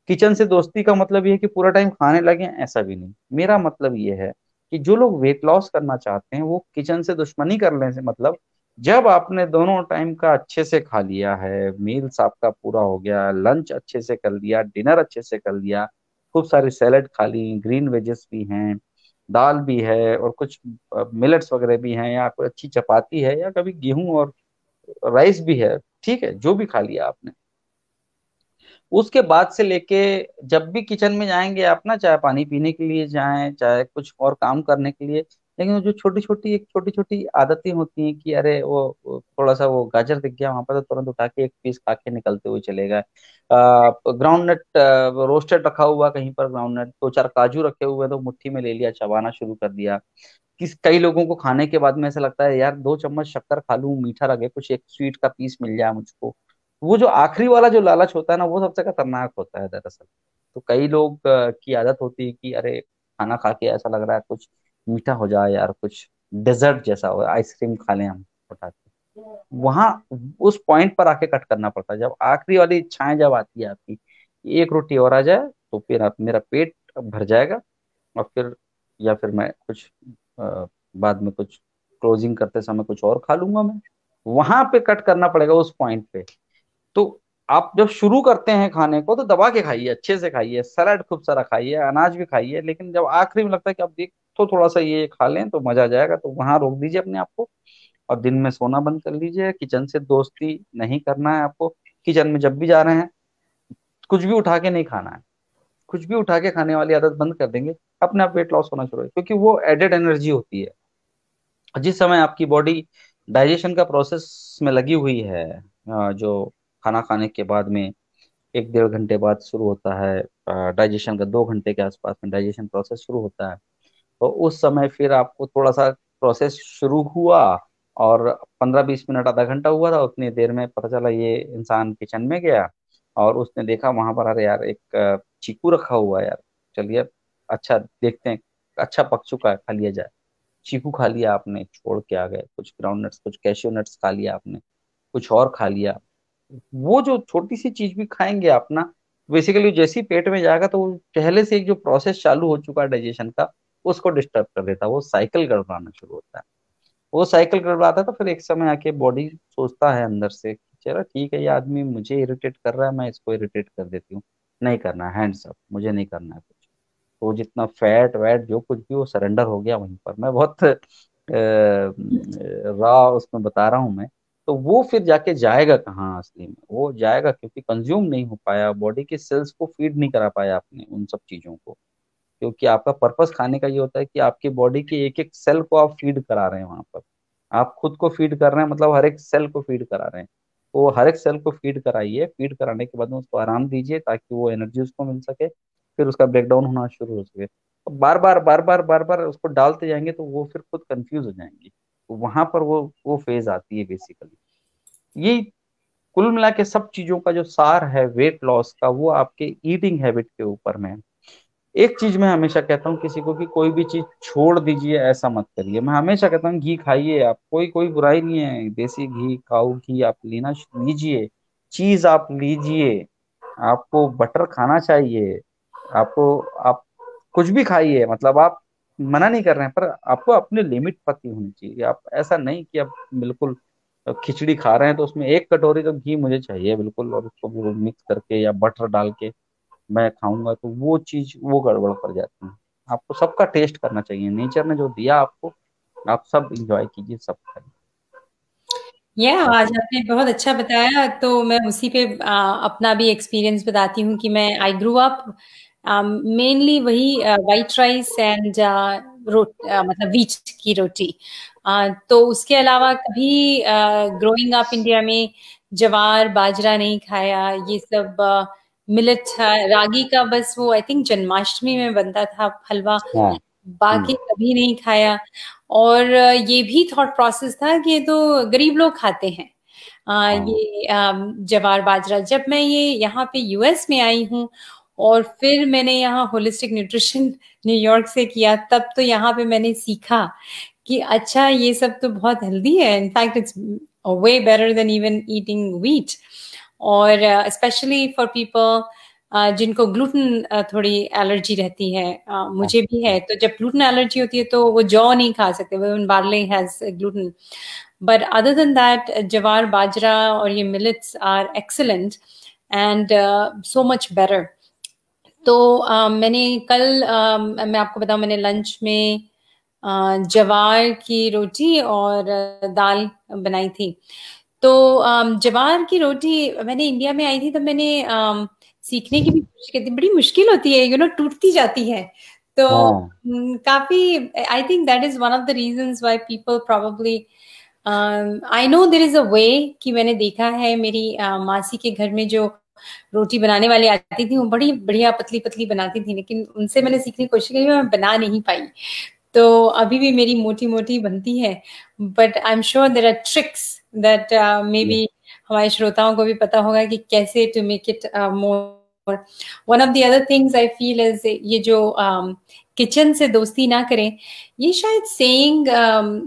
किचन से दोस्ती का मतलब ये है कि पूरा टाइम खाने लगे, ऐसा भी नहीं। मेरा मतलब ये है कि जो लोग वेट लॉस करना चाहते हैं वो किचन से दुश्मनी करने से मतलब, जब आपने दोनों टाइम का अच्छे से खा लिया है, मील्स आपका पूरा हो गया, लंच अच्छे से कर लिया, डिनर अच्छे से कर लिया, खूब सारी सैलेड खा ली, ग्रीन वेजेस भी हैं, दाल भी है, और कुछ मिलेट्स वगैरह भी हैं, या कोई अच्छी चपाती है, या कभी गेहूं और राइस भी है, ठीक है, जो भी खा लिया आपने, उसके बाद से लेके जब भी किचन में जाएंगे आप ना, चाहे पानी पीने के लिए जाएं, चाहे कुछ और काम करने के लिए, लेकिन वो जो छोटी छोटी आदतें होती हैं कि अरे वो थोड़ा सा वो गाजर दिख गया वहां पर तो तुरंत उठा के एक पीस खा के निकलते हुए चले गए। ग्राउंड नट रोस्टेड रखा हुआ कहीं पर, ग्राउंड नट 2 4 काजू रखे हुए तो मुट्ठी में ले लिया, चबाना शुरू कर दिया। कई लोगों को खाने के बाद में ऐसा लगता है यार 2 चम्मच शक्कर खा लूं, मीठा लगे, कुछ एक स्वीट का पीस मिल जाए मुझको। वो जो आखिरी वाला जो लालच होता है ना, वो सबसे खतरनाक होता है दरअसल। तो कई लोग की आदत होती है कि अरे खाना खा के ऐसा लग रहा है कुछ मीठा हो जाए यार, कुछ डेजर्ट जैसा हो, आइसक्रीम खा लें हम उठा के। वहां उस पॉइंट पर आके कट करना पड़ता है, जब आखिरी वाली इच्छाएं जब आती है आपकी, एक रोटी और आ जाए तो फिर मेरा पेट भर जाएगा, और फिर या फिर मैं कुछ बाद में कुछ क्लोजिंग करते समय कुछ और खा लूंगा मैं। वहां पे कट करना पड़ेगा उस पॉइंट पे। तो आप जब शुरू करते हैं खाने को तो दबा के खाइए, अच्छे से खाइए, सलाद खूब सारा खाइए, अनाज भी खाइए, लेकिन जब आखिरी में लगता है कि अब देख तो थोड़ा सा ये खा लें तो मजा आ जाएगा, तो वहां रोक दीजिए अपने आप को, और दिन में सोना बंद कर लीजिए। किचन से दोस्ती नहीं करना है आपको। किचन में जब भी जा रहे हैं कुछ भी उठा के नहीं खाना है, कुछ भी उठा के खाने वाली आदत बंद कर देंगे, अपने आप वेट लॉस होना शुरू हो, क्योंकि वो एडेड एनर्जी होती है। जिस समय आपकी बॉडी डाइजेशन का प्रोसेस में लगी हुई है, जो खाना खाने के बाद में 1 1.5 घंटे बाद शुरू होता है डाइजेशन का, 2 घंटे के आसपास में डाइजेशन प्रोसेस शुरू होता है, तो उस समय फिर आपको थोड़ा सा प्रोसेस शुरू हुआ, और 15 20 मिनट आधा घंटा हुआ था, उतनी देर में पता चला ये इंसान किचन में गया, और उसने देखा वहां पर, अरे यार एक चीकू रखा हुआ है यार, चलिए अच्छा देखते हैं, अच्छा पक चुका है, खा लिया जाए। चीकू खा लिया आपने, छोड़ के आ गए, कुछ ग्राउंड नट्स, कुछ कैशियो नट्स खा लिया आपने, कुछ और खा लिया। वो जो छोटी सी चीज भी खाएंगे आप ना, बेसिकली जैसे ही पेट में जाएगा तो वो पहले से एक जो प्रोसेस चालू हो चुका है डाइजेशन का, उसको डिस्टर्ब कर देता है, वो साइकिल गड़बड़ाना शुरू होता है। वो साइकिल गड़बड़ाता है तो फिर एक समय आके बॉडी सोचता है अंदर से कि चलो ठीक है, ये आदमी मुझे इरिटेट कर रहा है, मैं इसको इरिटेट कर देती हूँ। नहीं करना है, हैंड्स अप, मुझे नहीं करना है कुछ। तो जितना फैट वैट जो कुछ भी, वो सरेंडर हो गया वहीं पर। मैं बहुत रॉ उसमें बता रहा हूँ मैं। तो वो फिर जाके जाएगा कहाँ असली में? वो जाएगा क्योंकि कंज्यूम नहीं हो पाया, बॉडी के सेल्स को फीड नहीं करा पाया आपने उन सब चीजों को। क्योंकि आपका पर्पस खाने का ये होता है कि आपकी बॉडी के एक एक सेल को आप फीड करा रहे हैं वहां पर। आप खुद को फीड कर रहे हैं, मतलब हर एक सेल को फीड करा रहे हैं। तो हर एक सेल को फीड कराइए, फीड कराने के बाद में उसको आराम दीजिए ताकि वो एनर्जी उसको मिल सके, फिर उसका ब्रेकडाउन होना शुरू हो सके। तो बार बार उसको डालते जाएंगे तो वो फिर खुद कंफ्यूज हो जाएंगे। तो वहां पर वो फेज आती है बेसिकली। ये कुल मिला के सब चीजों का जो सार है वेट लॉस का, वो आपके ईटिंग हैबिट के ऊपर में है। एक चीज मैं हमेशा कहता हूँ किसी को कि कोई भी चीज छोड़ दीजिए ऐसा मत करिए। मैं हमेशा कहता हूँ घी खाइए आप, कोई कोई बुराई नहीं है, देसी घी काऊ घी आप लेना लीजिए, चीज आप लीजिए, आपको बटर खाना चाहिए, आपको आप कुछ भी खाइए, मतलब आप मना नहीं कर रहे हैं, पर आपको अपनी लिमिट पता होनी चाहिए। आप ऐसा नहीं कि आप बिल्कुल खिचड़ी खा रहे हैं तो उसमें एक कटोरी तो घी मुझे चाहिए बिल्कुल, और उसको बिल्कुल मिक्स करके या बटर डाल के मैं खाऊंगा, तो वो चीज वो गड़बड़ कर जाती है। आपको सबका टेस्ट करना चाहिए, नेचर ने जो दिया आपको, आप सब इंजॉय कीजिए, सब खाइए। आज बाकी आपने बहुत अच्छा बताया, तो मैं उसी पे अपना भी एक्सपीरियंस बताती हूँ कि मैं आई ग्रू अप मेनली वही वाइट राइस एंड मतलब व्हीट की रोटी। तो उसके अलावा कभी ग्रोइंग अप इंडिया में ज्वार बाजरा नहीं खाया, ये सब मिलेट, रागी का बस वो आई थिंक जन्माष्टमी में बनता था हलवा, हाँ। बाकी कभी नहीं खाया। और ये भी थॉट प्रोसेस था कि ये तो गरीब लोग खाते हैं, हाँ। ये जवार बाजरा। जब मैं ये यहाँ पे यूएस में आई हूँ और फिर मैंने यहाँ होलिस्टिक न्यूट्रिशन न्यूयॉर्क से किया, तब तो यहाँ पे मैंने सीखा कि अच्छा ये सब तो बहुत हेल्दी है, in fact it's way better than even eating wheat. और स्पेशली फॉर पीपल जिनको ग्लूटेन थोड़ी एलर्जी रहती है, मुझे भी अच्छा। है, तो जब ग्लूटेन एलर्जी होती है तो वो जौ नहीं खा सकते, वो barley has gluten. But other than that jowar bajra और ये millets are excellent and so much better. तो मैंने कल मैं आपको बताऊं, मैंने लंच में ज्वार की रोटी और दाल बनाई थी। तो ज्वार की रोटी मैंने इंडिया में आई थी तो मैंने सीखने की भी कोशिश की थी, बड़ी मुश्किल होती है, टूटती जाती है। तो हाँ। काफी, I think that is one of the reasons why people probably, I know there is a way, कि मैंने देखा है मेरी मासी के घर में जो रोटी बनाने वाली आती थी वो बड़ी बढ़िया पतली पतली बनाती थी, लेकिन उनसे मैंने सीखने की कोशिश की, मैं बना नहीं पाई। तो अभी भी मेरी मोटी मोटी बनती है, but I am sure there are tricks that may ये बी हमारे श्रोताओं को भी पता होगा कि कैसे to make it more. One of the other things I feel is ये जो किचन से दोस्ती ना करें, ये शायद saying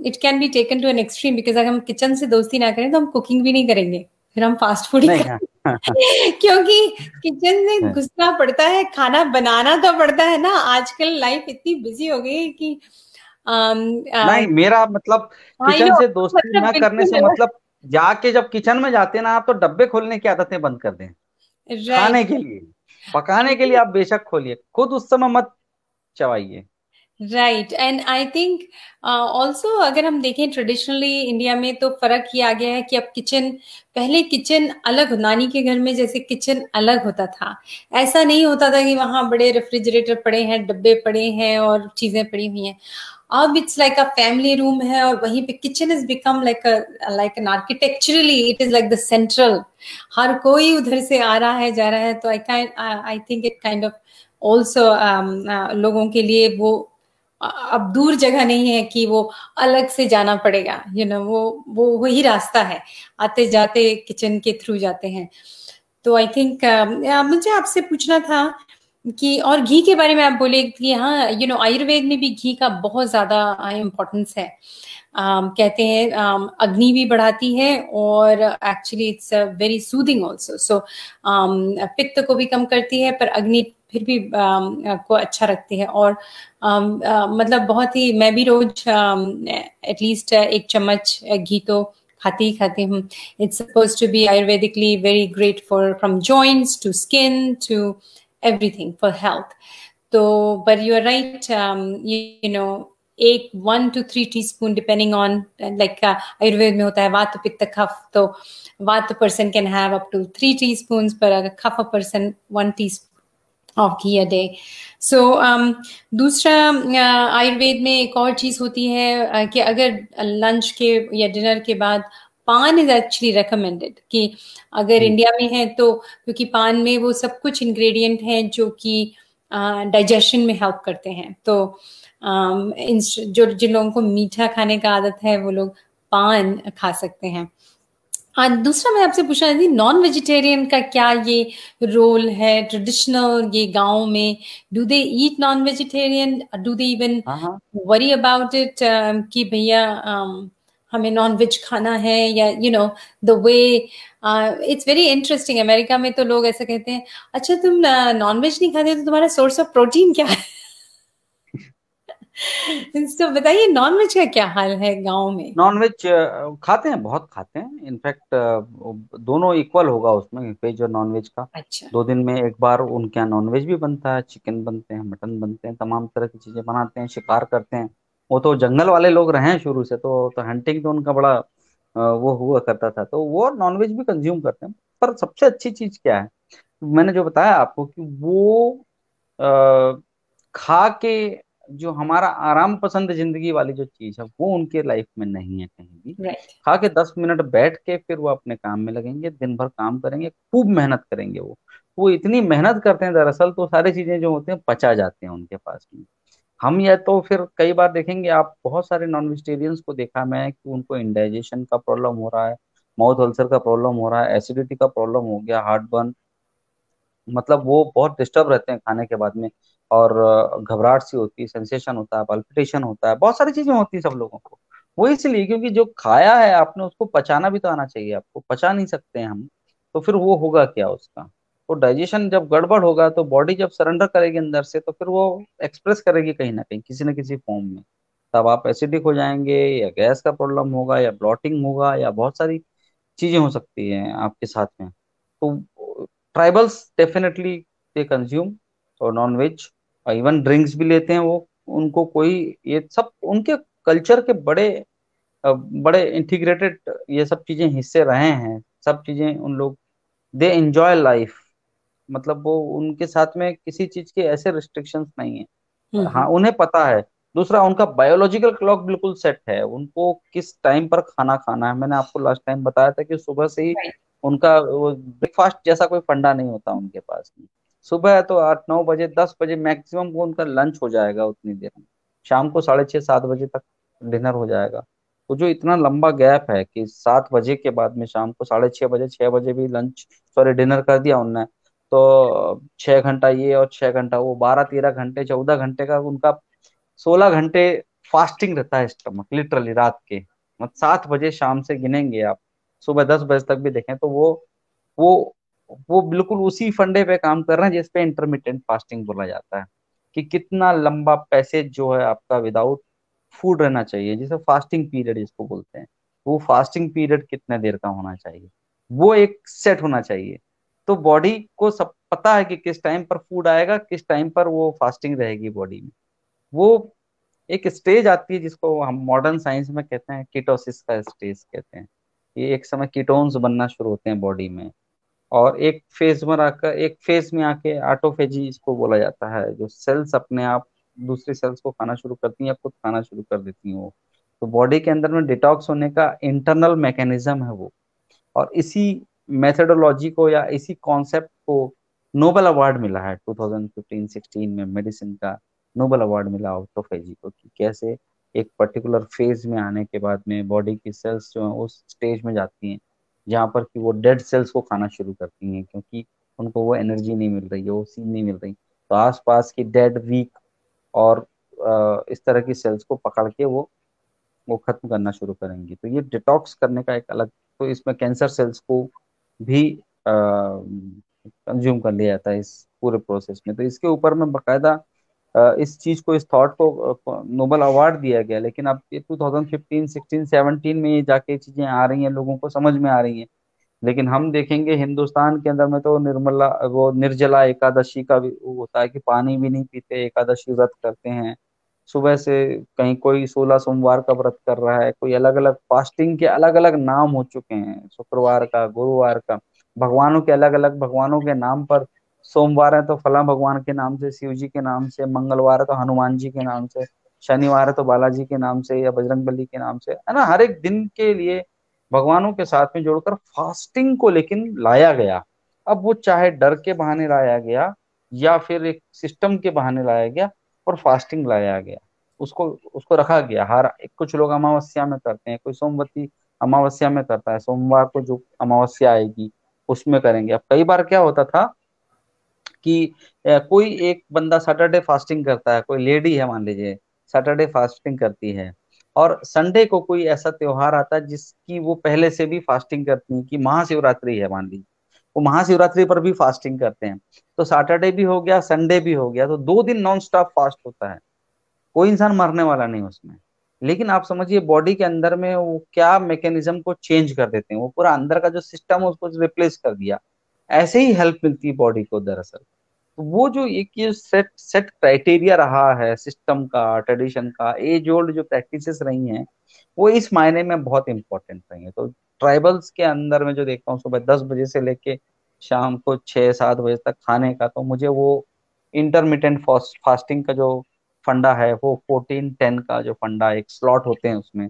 it can be taken to an extreme, because अगर हम किचन से दोस्ती ना करें तो हम कुकिंग भी नहीं करेंगे, फिर हम फास्ट फूड ही नहीं। हाँ। करेंगे क्योंकि किचन में घुसना पड़ता है, खाना बनाना तो पड़ता है ना। आजकल लाइफ इतनी बिजी हो गई है कि नहीं, मेरा मतलब आई किचन नो, से दोस्ती मतलब ना करने से बिल्कुल मतलब, जाके जब किचन में जाते हैं ना आप, तो डब्बे खोलने की आदतें बंद कर दें। राइट। खाने के लिए, पकाने के लिए आप बेशक खोलिए, खुद उस समय मत चबाइए। Right, and I think also अगर हम देखें ट्रेडिशनली इंडिया में तो फर्क ये आ गया है कि अब किचन, पहले किचन अलग, नानी के घर में जैसे किचन अलग होता था, ऐसा नहीं होता था कि वहां बड़े रेफ्रिजरेटर पड़े हैं, डब्बे पड़े हैं और चीजें पड़ी हुई हैं। अब it's like a family room है और वहीं पे kitchen is become like an architecturally it is like the central, हर कोई उधर से आ रहा है जा रहा है। तो I think it kind of also लोगों के लिए वो अब दूर जगह नहीं है कि वो अलग से जाना पड़ेगा, वो वही रास्ता है, आते जाते किचन के थ्रू जाते हैं। तो आई थिंक मुझे आपसे पूछना था कि, और घी के बारे में आप बोले कि हाँ आयुर्वेद में भी घी का बहुत ज्यादा इम्पोर्टेंस है। कहते हैं अग्नि भी बढ़ाती है, और actually it's very soothing also. So पित्त को भी कम करती है, पर अग्नि फिर भी को अच्छा रखती है। और मतलब बहुत ही, मैं भी रोज एटलीस्ट 1 चम्मच घी तो खाती हूँ। It's supposed to be Ayurvedically very great from joints to skin to everything for health. So, but you are right. You know, 1 to 3 teaspoon depending on like Ayurved में होता है वात पित्त कफ, तो वात person can have up to 3 teaspoons, पर अगर कफ person 1 teaspoon of ghee a day. So दूसरा आयुर्वेद में एक और चीज होती है कि अगर लंच के या डिनर के बाद पान इज एक्चुअली रेकमेंडेड, कि अगर इंडिया में है तो क्योंकि पान में वो सब कुछ इंग्रेडिएंट हैं जो कि डाइजेशन में हेल्प करते हैं। तो जो जिन लोगों को मीठा खाने का आदत है वो लोग पान खा सकते हैं। दूसरा मैं आपसे पूछना चाहती, नॉन वेजिटेरियन का क्या ये रोल है ट्रेडिशनल ये गांव में? Do they eat non vegetarian? Do they even worry about it कि भैया हमें नॉन वेज खाना है, या the way it's very interesting. America में तो लोग ऐसा कहते हैं, अच्छा तुम नॉन वेज नहीं खाते तो तुम्हारा सोर्स ऑफ प्रोटीन क्या है? तो बताइए नॉन वेज का क्या हाल है गांव में? नॉन वेज खाते हैं, बहुत खाते हैं। इनफैक्ट दोनों इक्वल होगा उसमें, वेज और नॉन वेज का। अच्छा। 2 दिन में एक बार उनके यहाँ नॉन वेज भी बनता है, चिकन बनते हैं, मटन बनते हैं, तमाम तरह की चीजें बनाते हैं, शिकार करते हैं। वो तो जंगल वाले लोग रहे हैं शुरू से, तो हंटिंग तो उनका बड़ा वो हुआ करता था, तो वो नॉन वेज भी कंज्यूम करते हैं। पर सबसे अच्छी चीज क्या है, मैंने जो बताया आपको कि वो खा के जो हमारा आराम पसंद जिंदगी वाली जो चीज है वो उनके लाइफ में नहीं है कहीं भी। राइट। खा के 10 मिनट बैठ के फिर वो अपने काम में लगेंगे, दिन भर काम करेंगे, खूब मेहनत करेंगे। वो इतनी मेहनत करते हैं दरअसल, तो सारी चीजें जो होती हैं पचा जाते हैं उनके पास में। हम या तो फिर कई बार देखेंगे आप, बहुत सारे नॉन वेजिटेरियंस को देखा मैं कि उनको इंडाइजेशन का प्रॉब्लम हो रहा है, माउथ अल्सर का प्रॉब्लम हो रहा है, एसिडिटी का प्रॉब्लम हो गया, हार्ट बर्न, मतलब वो बहुत डिस्टर्ब रहते हैं खाने के बाद में। और घबराहट सी होती है, सेंसेशन होता है, पल्पिटेशन होता है, बहुत सारी चीजें होती है सब लोगों को। वो इसलिए क्योंकि जो खाया है आपने उसको पचाना भी तो आना चाहिए आपको, पचा नहीं सकते हैं हम, तो फिर वो होगा क्या उसका? तो डाइजेशन जब गड़बड़ होगा तो बॉडी जब सरेंडर करेगी अंदर से, तो फिर वो एक्सप्रेस करेगी कहीं ना कहीं किसी न किसी फॉर्म में। तब आप एसिडिक हो जाएंगे, या गैस का प्रॉब्लम होगा, या ब्लॉटिंग होगा, या बहुत सारी चीजें हो सकती हैं आपके साथ में। तो ट्राइबल्स डेफिनेटली दे कंज्यूम और नॉन वेज, और इवन ड्रिंक्स भी लेते हैं वो। उनको कोई, ये सब उनके कल्चर के बड़े बड़े इंटीग्रेटेड ये सब चीजें हिस्से रहे हैं। सब चीजें उन लोग, दे एंजॉय लाइफ, मतलब वो उनके साथ में किसी चीज के ऐसे रिस्ट्रिक्शंस नहीं है। हाँ, उन्हें पता है। दूसरा, उनका बायोलॉजिकल क्लॉक बिल्कुल सेट है, उनको किस टाइम पर खाना खाना है। मैंने आपको लास्ट टाइम बताया था कि सुबह से ही राइट। उनका वो ब्रेकफास्ट जैसा कोई फंडा नहीं होता उनके पास में। सुबह है तो 8-9 बजे, 10 बजे मैक्सिमम वो उनका लंच हो जाएगा उतनी देर में। शाम को 6:30-7 बजे तक डिनर हो जाएगा। तो जो इतना लंबा गैप है कि 7 बजे के बाद में शाम को 6:30 बजे, 6 बजे भी लंच, सॉरी डिनर कर दिया उनने, तो 6 घंटा ये और 6 घंटा वो, 12-13 घंटे, 14 घंटे का उनका 16 घंटे फास्टिंग रहता है स्टमक, लिटरली रात के। मतलब 7 बजे शाम से गिनेंगे आप, सुबह 10 बजे तक भी देखें तो वो वो बिल्कुल उसी फंडे पे काम कर रहे हैं जिसपे इंटरमिटेंट फास्टिंग बोला जाता है। कि कितना लंबा पैसेज जो है आपका विदाउट फूड रहना चाहिए, जिसे फास्टिंग पीरियड जिसको बोलते हैं, वो फास्टिंग पीरियड कितने देर का होना चाहिए, वो एक सेट होना चाहिए। तो बॉडी को सब पता है कि किस टाइम पर फूड आएगा, किस टाइम पर वो फास्टिंग रहेगी बॉडी में। वो एक स्टेज आती है जिसको हम मॉडर्न साइंस में कहते हैं कीटोसिस का स्टेज कहते हैं। ये एक समय कीटोन्स बनना शुरू होते हैं बॉडी में, और एक फेज में आके ऑटोफेजी इसको बोला जाता है, जो सेल्स अपने आप दूसरी सेल्स को खाना शुरू करती हैं या खुद खाना शुरू कर देती हैं वो। तो बॉडी के अंदर में डिटॉक्स होने का इंटरनल मैकेनिज्म है वो। और इसी मेथोडोलॉजी को या इसी कॉन्सेप्ट को नोबेल अवार्ड मिला है 2015-16 में, मेडिसिन का नोबेल अवार्ड मिला ऑटोफेजी को, कि कैसे एक पर्टिकुलर फेज में आने के बाद में बॉडी की सेल्स जो है उस स्टेज में जाती हैं जहाँ पर कि वो डेड सेल्स को खाना शुरू करती हैं, क्योंकि उनको वो एनर्जी नहीं मिल रही है, वो सीन नहीं मिल रही। तो आसपास की डेड, वीक और इस तरह की सेल्स को पकड़ के वो खत्म करना शुरू करेंगी। तो ये डिटॉक्स करने का एक अलग, तो इसमें कैंसर सेल्स को भी कंज्यूम कर लिया जाता है इस पूरे प्रोसेस में। तो इसके ऊपर में बकायदा इस चीज को, इस थॉट को नोबेल अवार्ड दिया गया। लेकिन अब ये 2015, 16, 17 में ये जाके चीजें आ रही हैं, लोगों को समझ में आ रही हैं। लेकिन हम देखेंगे हिंदुस्तान के अंदर में तो निर्मला, वो निर्जला एकादशी का भी वो होता है कि पानी भी नहीं पीते, एकादशी व्रत करते हैं सुबह से। कहीं कोई 16 सोमवार का व्रत कर रहा है, कोई अलग अलग फास्टिंग के अलग अलग नाम हो चुके हैं, शुक्रवार का, गुरुवार का, भगवानों के अलग अलग भगवानों के नाम पर। सोमवार है तो फला भगवान के नाम से, शिव जी के नाम से, मंगलवार है तो हनुमान जी के नाम से, शनिवार है तो बालाजी के नाम से या बजरंगबली के नाम से, है ना। हर एक दिन के लिए भगवानों के साथ में जोड़कर फास्टिंग को लेकिन लाया गया। अब वो चाहे डर के बहाने लाया गया या फिर एक सिस्टम के बहाने लाया गया, और फास्टिंग लाया गया, उसको उसको रखा गया। हर एक, कुछ लोग अमावस्या में करते हैं, कोई सोमवती अमावस्या में करता है, सोमवार को जो अमावस्या आएगी उसमें करेंगे। अब कई बार क्या होता था कि कोई एक बंदा सैटरडे फास्टिंग करता है, कोई लेडी है मान लीजिए सैटरडे फास्टिंग करती है, और संडे को कोई ऐसा त्योहार आता है जिसकी वो पहले से भी फास्टिंग करती है, कि महाशिवरात्रि है मान लीजिए, वो महाशिवरात्रि पर भी फास्टिंग करते हैं। तो सैटरडे भी हो गया, संडे भी हो गया, तो 2 दिन नॉन स्टॉप फास्ट होता है। कोई इंसान मरने वाला नहीं उसमें। लेकिन आप समझिए बॉडी के अंदर में वो क्या मैकेनिज्म को चेंज कर देते हैं, वो पूरा अंदर का जो सिस्टम है उसको रिप्लेस कर दिया। ऐसे ही हेल्प मिलती है बॉडी को दरअसल। तो वो जो एक ये सेट सेट क्राइटेरिया रहा है सिस्टम का, ट्रेडिशन का, एज ओल्ड जो प्रैक्टिसेस रही हैं, वो इस मायने में बहुत इंपॉर्टेंट रही है। तो ट्राइबल्स के अंदर में जो देखता हूँ सुबह 10 बजे से लेके शाम को 6-7 बजे तक खाने का, तो मुझे वो इंटरमिटेंट फास्टिंग का जो फंडा है, वो 14-10 का जो फंडा, एक स्लॉट होते हैं उसमें,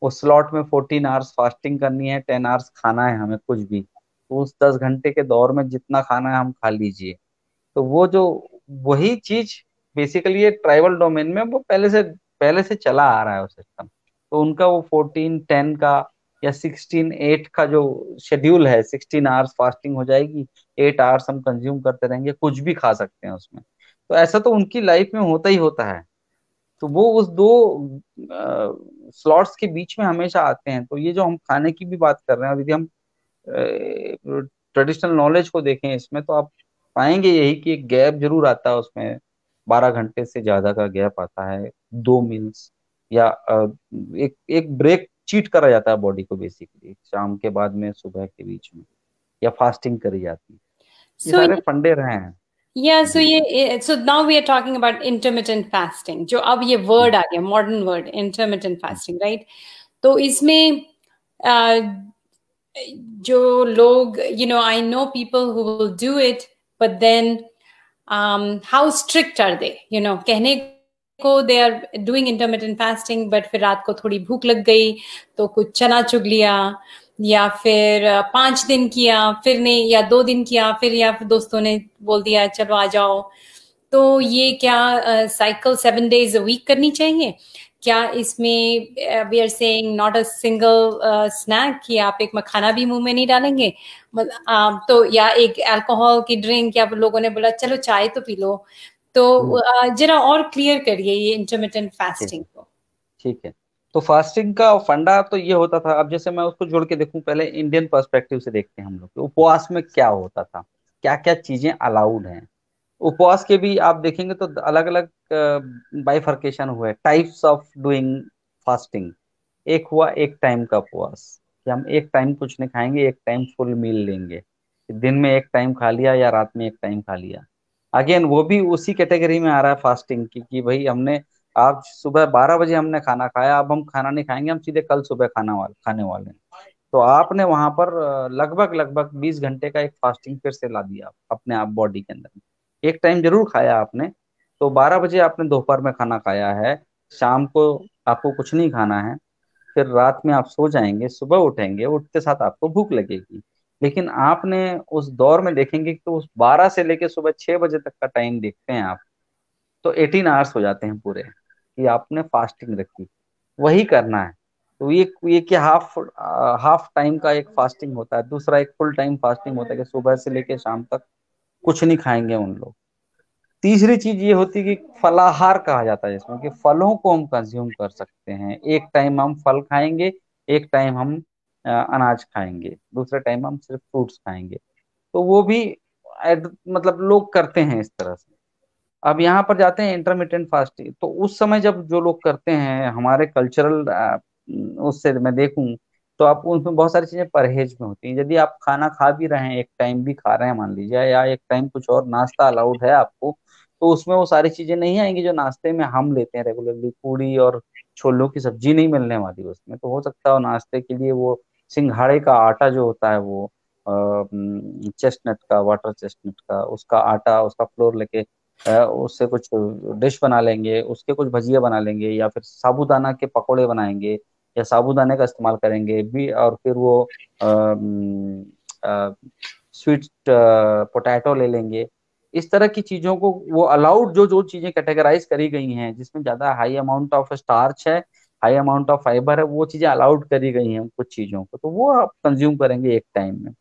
उस स्लॉट में 14 आवर्स फास्टिंग करनी है, 10 आवर्स खाना है हमें कुछ भी। तो उस 10 घंटे के दौर में जितना खाना है हम खा लीजिए। तो वो जो वही चीज बेसिकली ये ट्राइबल डोमेन में वो पहले से चला आ रहा है वो सिस्टम। तो उनका वो 14-10 का या 16-8 का जो शेड्यूल है, 16 आवर्स फास्टिंग हो जाएगी, 8 आवर्स हम कंज्यूम करते रहेंगे, कुछ भी खा सकते हैं उसमें। तो ऐसा तो उनकी लाइफ में होता ही होता है। तो वो उस दो स्लॉट्स के बीच में हमेशा आते हैं। तो ये जो हम खाने की भी बात कर रहे हैं, और यदि हम ट्रेडिशनल नॉलेज को देखें इसमें, तो आप पाएंगे यही कि एक गैप जरूर आता है उसमें। 12 घंटे से ज्यादा का गैप आता है, 2 मील्स या एक एक ब्रेक चीट करा जाता है बॉडी को बेसिकली, शाम के बाद में सुबह के बीच में, या फास्टिंग करी जाती है। ये So सारे फंडे रहे हैं। yeah, so ji. so now we are talking about intermittent fasting. जो अब ये word आ गया, modern word, intermittent fasting, right? तो इसमें जो लोग, I know people who will do it, but then how strict are they? कहने को they are doing intermittent fasting, but फिर रात को थोड़ी भूख लग गई तो कुछ चना चुग लिया, या फिर 5 दिन किया फिर नहीं, या 2 दिन किया फिर, या फिर दोस्तों ने बोल दिया चलो आ जाओ। तो ये क्या साइकिल 7 days a week करनी चाहिए क्या? इसमें we are saying not a single snack, कि आप एक मखाना भी मुंह में नहीं डालेंगे, तो या एक अल्कोहल की ड्रिंक, या लोगों ने बोला चलो चाय तो पी लो। तो जरा और क्लियर करिए ये इंटरमिटेंट ठीक फास्टिंग को। ठीक है। तो फास्टिंग का फंडा तो ये होता था, अब जैसे मैं उसको जोड़ के देखूं, पहले इंडियन पर्सपेक्टिव से देखते हैं हम लोग कि उपवास में क्या होता था, क्या क्या चीजें अलाउड हैं। उपवास के भी आप देखेंगे तो अलग अलग बाइफर्केशन हुए, टाइप्स ऑफ डूइंग फास्टिंग। एक हुआ एक टाइम का उपवास, कि हम एक टाइम कुछ नहीं खाएंगे, एक टाइम फुल मील लेंगे, दिन में एक टाइम खा लिया या रात में एक टाइम खा लिया। अगेन वो भी उसी कैटेगरी में आ रहा है फास्टिंग की, कि भाई हमने, आज सुबह 12 बजे हमने खाना खाया, अब हम खाना नहीं खाएंगे, हम सीधे कल सुबह खाने वाले हैं। तो आपने वहां पर लगभग लगभग 20 घंटे का एक फास्टिंग फिर से ला दिया अपने आप बॉडी के अंदर। एक टाइम जरूर खाया आपने, तो 12 बजे आपने दोपहर में खाना खाया है, शाम को आपको कुछ नहीं खाना है, फिर रात में आप सो जाएंगे, सुबह उठेंगे, उठते साथ आपको भूख लगेगी। लेकिन आपने उस दौर में देखेंगे कि तो उस 12 से लेके सुबह 6 बजे तक का टाइम देखते हैं आप, तो 18 आवर्स हो जाते हैं पूरे, कि आपने फास्टिंग रखी। वही करना है। तो ये क्या हाफ हाफ टाइम का एक फास्टिंग होता है। दूसरा एक फुल टाइम फास्टिंग होता है कि सुबह से लेके शाम तक कुछ नहीं खाएंगे उन लोग। तीसरी चीज ये होती है कि फलाहार कहा जाता है, जिसमें कि फलों को हम कंज्यूम कर सकते हैं। एक टाइम हम फल खाएंगे, एक टाइम हम अनाज खाएंगे, दूसरे टाइम हम सिर्फ फ्रूट्स खाएंगे। तो वो भी मतलब लोग करते हैं इस तरह से। अब यहाँ पर जाते हैं इंटरमिटेंट फास्टिंग। तो उस समय जब जो लोग करते हैं हमारे कल्चरल उससे मैं देखूं, तो आप उसमें बहुत सारी चीजें परहेज में होती हैं। यदि आप खाना खा भी रहे हैं, एक टाइम भी खा रहे हैं मान लीजिए, या एक टाइम कुछ और नाश्ता अलाउड है आपको, तो उसमें वो सारी चीजें नहीं आएंगी जो नाश्ते में हम लेते हैं रेगुलरली। पूड़ी और छोलों की सब्जी नहीं मिलने वाली उसमें। तो हो सकता है वो नाश्ते के लिए वो सिंघाड़े का आटा जो होता है वो चेस्टनट का, वाटर चेस्टनट का, उसका आटा, उसका फ्लोर लेके उससे कुछ डिश बना लेंगे, उसके कुछ भजिया बना लेंगे, या फिर साबूदाना के पकोड़े बनाएंगे, या साबूदाने का इस्तेमाल करेंगे भी। और फिर वो स्वीट पोटैटो ले लेंगे। इस तरह की चीजों को वो अलाउड, जो जो चीजें कैटेगराइज करी गई हैं जिसमें ज्यादा हाई अमाउंट ऑफ स्टार्च है, हाई अमाउंट ऑफ फाइबर है, वो चीजें अलाउड करी गई हैं कुछ चीजों को, तो वो आप कंज्यूम करेंगे एक टाइम में।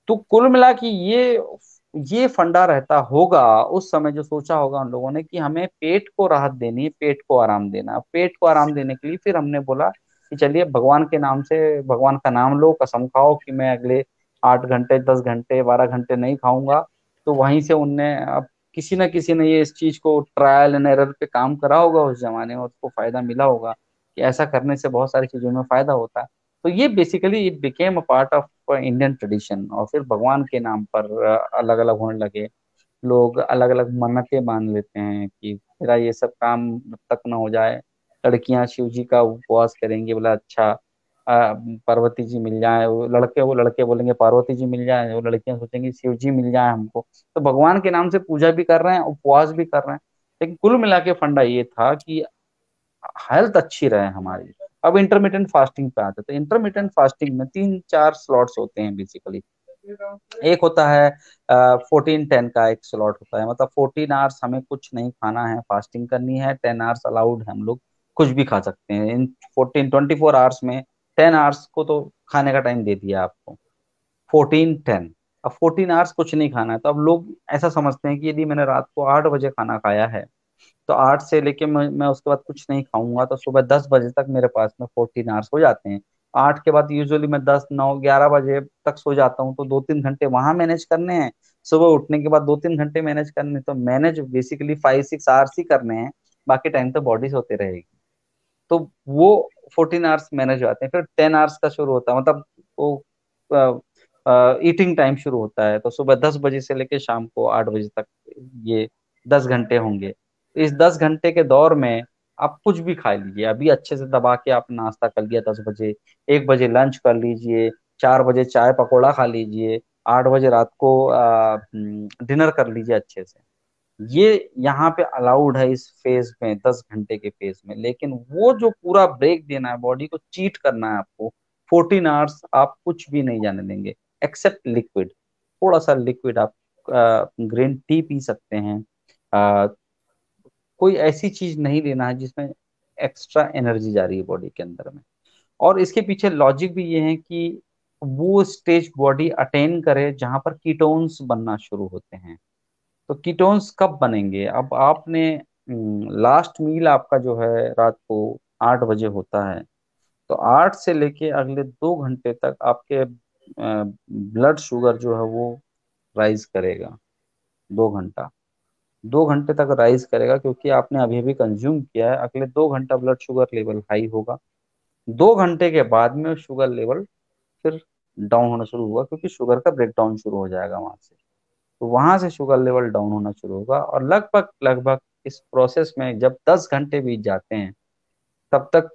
तो कुल मिला के ये फंडा रहता होगा उस समय, जो सोचा होगा उन लोगों ने कि हमें पेट को राहत देनी है, पेट को आराम देना है। पेट को आराम देने के लिए फिर हमने बोला कि चलिए भगवान के नाम से, भगवान का नाम लो, कसम खाओ कि मैं अगले 8 घंटे, 10 घंटे, 12 घंटे नहीं खाऊंगा। तो वहीं से उनने, अब किसी न किसी ने ये इस चीज को ट्रायल एंड एरर पे काम करा होगा उस जमाने में, उसको फायदा मिला होगा कि ऐसा करने से बहुत सारी चीजों में फायदा होता है। तो ये basically it became a part of Indian tradition. और फिर भगवान के नाम पर अलग अलग होने लगे। लोग अलग अलग मन्नतें मान लेते हैं कि मेरा ये सब काम जब तक ना हो जाए। लड़कियां शिव जी का उपवास करेंगी, बोला अच्छा पार्वती जी मिल जाए। वो लड़के बोलेंगे पार्वती जी मिल जाए, वो लड़कियां सोचेंगी शिव जी मिल जाए हमको। तो भगवान के नाम से पूजा भी कर रहे हैं, उपवास भी कर रहे हैं। लेकिन कुल मिला के फंडा ये था कि हेल्थ अच्छी रहे हमारी। अब इंटरमीडियंट फास्टिंग पे आते हैं। तो इंटरमीडियंट फास्टिंग में 3-4 स्लॉट्स होते हैं बेसिकली। एक होता है 14-10 का एक स्लॉट होता है, मतलब 14 आवर्स हमें कुछ नहीं खाना है, फास्टिंग करनी है। 10 आवर्स अलाउड है, हम लोग कुछ भी खा सकते हैं। इन 24 आवर्स में 10 आवर्स को तो खाने का टाइम दे दिया आपको, 14-10। अब 14 आवर्स कुछ नहीं खाना है, तो अब लोग ऐसा समझते हैं कि यदि मैंने रात को 8 बजे खाना खाया है, तो 8 से लेके मैं उसके बाद कुछ नहीं खाऊंगा, तो सुबह 10 बजे तक मेरे पास में 14 आवर्स हो जाते हैं। 8 के बाद यूजुअली मैं 10, 9, 11 बजे तक सो जाता हूँ, तो 2-3 घंटे वहां मैनेज करने हैं। सुबह उठने के बाद 2-3 घंटे मैनेज करने हैं। तो मैनेज बेसिकली 5-6 आवर्स ही करने हैं, बाकी टाइम तो बॉडी सोते रहेगी। तो वो 14 आवर्स मैनेज हो जाते हैं। फिर 10 आवर्स का शुरू होता है, मतलब वो ईटिंग टाइम शुरू होता है। तो सुबह 10 बजे से लेके शाम को 8 बजे तक ये 10 घंटे होंगे। तो इस 10 घंटे के दौर में आप कुछ भी खा लीजिए। अभी अच्छे से दबा के आप नाश्ता कर लिया 10 बजे, 1 बजे लंच कर लीजिए, 4 बजे चाय पकौड़ा खा लीजिए, 8 बजे रात को डिनर कर लीजिए अच्छे से। ये यहाँ पे अलाउड है इस फेज में, 10 घंटे के फेज में। लेकिन वो जो पूरा ब्रेक देना है, बॉडी को चीट करना है आपको, 14 आवर्स आप कुछ भी नहीं जाने देंगे एक्सेप्ट लिक्विड। थोड़ा सा लिक्विड आप ग्रीन टी पी सकते हैं। अ, कोई ऐसी चीज नहीं लेना है जिसमें एक्स्ट्रा एनर्जी जा रही है बॉडी के अंदर में। और इसके पीछे लॉजिक भी ये है कि वो स्टेज बॉडी अटेन करे जहां पर कीटोन्स बनना शुरू होते हैं। तो कीटोन्स कब बनेंगे? अब आपने लास्ट मील आपका जो है रात को 8 बजे होता है, तो 8 से लेके अगले 2 घंटे तक आपके ब्लड शुगर जो है वो राइज करेगा। 2 घंटा, 2 घंटे तक राइज करेगा, क्योंकि आपने अभी अभी कंज्यूम किया है। अगले 2 घंटा ब्लड शुगर लेवल हाई होगा। 2 घंटे के बाद में शुगर लेवल फिर डाउन होना शुरू हुआ, क्योंकि शुगर का ब्रेकडाउन शुरू हो जाएगा वहां से। तो वहां से शुगर लेवल डाउन होना शुरू होगा। और लगभग लगभग इस प्रोसेस में जब 10 घंटे बीत जाते हैं, तब तक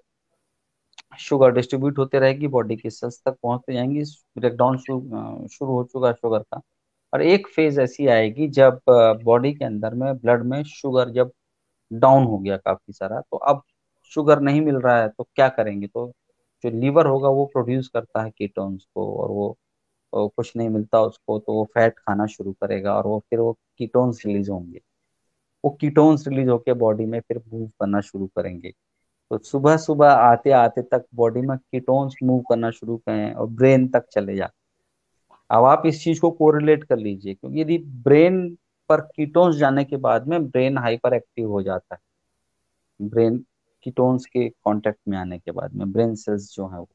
शुगर डिस्ट्रीब्यूट होते रहेगी, बॉडी की सेल्स तक पहुंचते जाएंगी। ब्रेकडाउन शुरू हो चुका है शुगर का। और एक फेज ऐसी आएगी जब बॉडी के अंदर में ब्लड में शुगर जब डाउन हो गया काफी सारा, तो अब शुगर नहीं मिल रहा है, तो क्या करेंगे? तो जो लीवर होगा वो प्रोड्यूस करता है कीटोन्स को, और वो कुछ नहीं मिलता उसको, तो वो फैट खाना शुरू करेगा, और वो फिर वो कीटोन्स रिलीज होंगे। वो कीटोन्स रिलीज होके बॉडी में फिर मूव करना शुरू करेंगे। तो सुबह सुबह आते आते तक बॉडी में कीटोन्स मूव करना शुरू करें और ब्रेन तक चले जाते। अब आप इस चीज को कोरिलेट कर लीजिए, क्योंकि यदि ब्रेन पर कीटोन्स जाने के बाद में ब्रेन हाइपर एक्टिव हो जाता है, ब्रेन कीटोन्स के कांटेक्ट में आने के बाद में ब्रेन सेल्स जो है वो,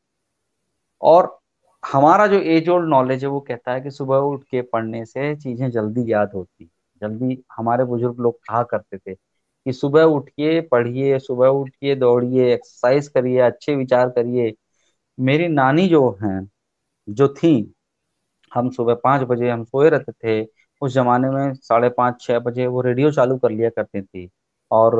और हमारा जो एज ओल्ड नॉलेज है वो कहता है कि सुबह उठ के पढ़ने से चीजें जल्दी याद होती, जल्दी। हमारे बुजुर्ग लोग कहा करते थे कि सुबह उठिए पढ़िए, सुबह उठिए दौड़िए, एक्सरसाइज करिए, अच्छे विचार करिए। मेरी नानी जो हैं, जो थी, हम सुबह 5 बजे हम सोए रहते थे। उस जमाने में 5:30 6 बजे वो रेडियो चालू कर लिया करती थी। और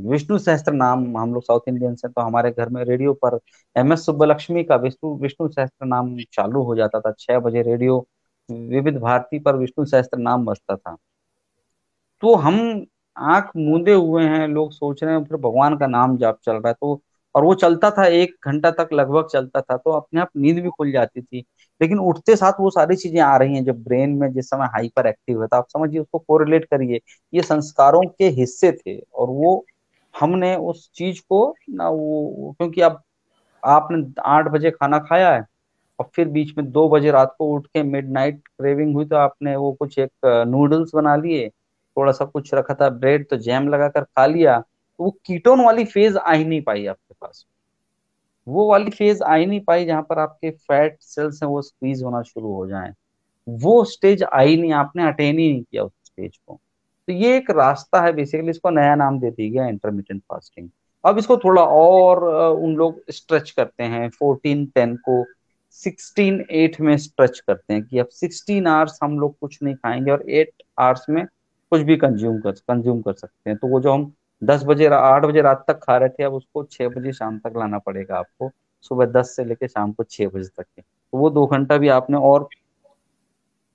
विष्णु सहस्त्र नाम, हम लोग साउथ इंडियंस हैं तो हमारे घर में रेडियो पर MS सुब्बलक्ष्मी का विष्णु विष्णु सहस्त्र नाम चालू हो जाता था। 6 बजे रेडियो विविध भारती पर विष्णु सहस्त्र नाम बजता था। तो हम आंख मूंदे हुए हैं, लोग सोच रहे हैं फिर भगवान का नाम जाप चल रहा है तो, और वो चलता था 1 घंटा तक लगभग चलता था, तो अपने आप नींद भी खुल जाती थी। लेकिन उठते साथ वो सारी चीजें आ रही हैं जब ब्रेन में जिस समय हाइपर एक्टिव है, तो आप समझिए उसको कोरिलेट करिए, ये संस्कारों के हिस्से थे। और वो हमने उस चीज को ना, वो क्योंकि अब आपने 8 बजे खाना खाया है और फिर बीच में 2 बजे रात को उठ के मिडनाइट क्रेविंग हुई, तो आपने वो कुछ एक नूडल्स बना लिए, थोड़ा सा कुछ रखा था ब्रेड तो जैम लगाकर खा लिया, तो वो कीटोन वाली फेज आ ही नहीं पाई आपके पास। वो वाली फेज आ ही नहीं पाई जहां पर आपके फैट सेल्स हैं वो स्क्वीज होना शुरू हो जाएं। वो स्टेज आई नहीं, आपने अटेन ही नहीं किया उस स्टेज को। तो ये एक रास्ता है बेसिकली, इसको नया नाम दे दिया गया इंटरमीडिएट फास्टिंग। अब इसको थोड़ा और उन लोग स्ट्रेच करते हैं, 14-10 को 16-8 में स्ट्रेच करते हैं कि अब 16 आवर्स हम लोग कुछ नहीं खाएंगे और 8 आवर्स में कुछ भी कंज्यूम कर सकते हैं। तो वो जो हम 10 बजे 8 बजे रात तक खा रहे थे, अब उसको 6 बजे शाम तक लाना पड़ेगा आपको, सुबह 10 से लेकर शाम को 6 बजे तक के। तो वो 2 घंटा भी आपने और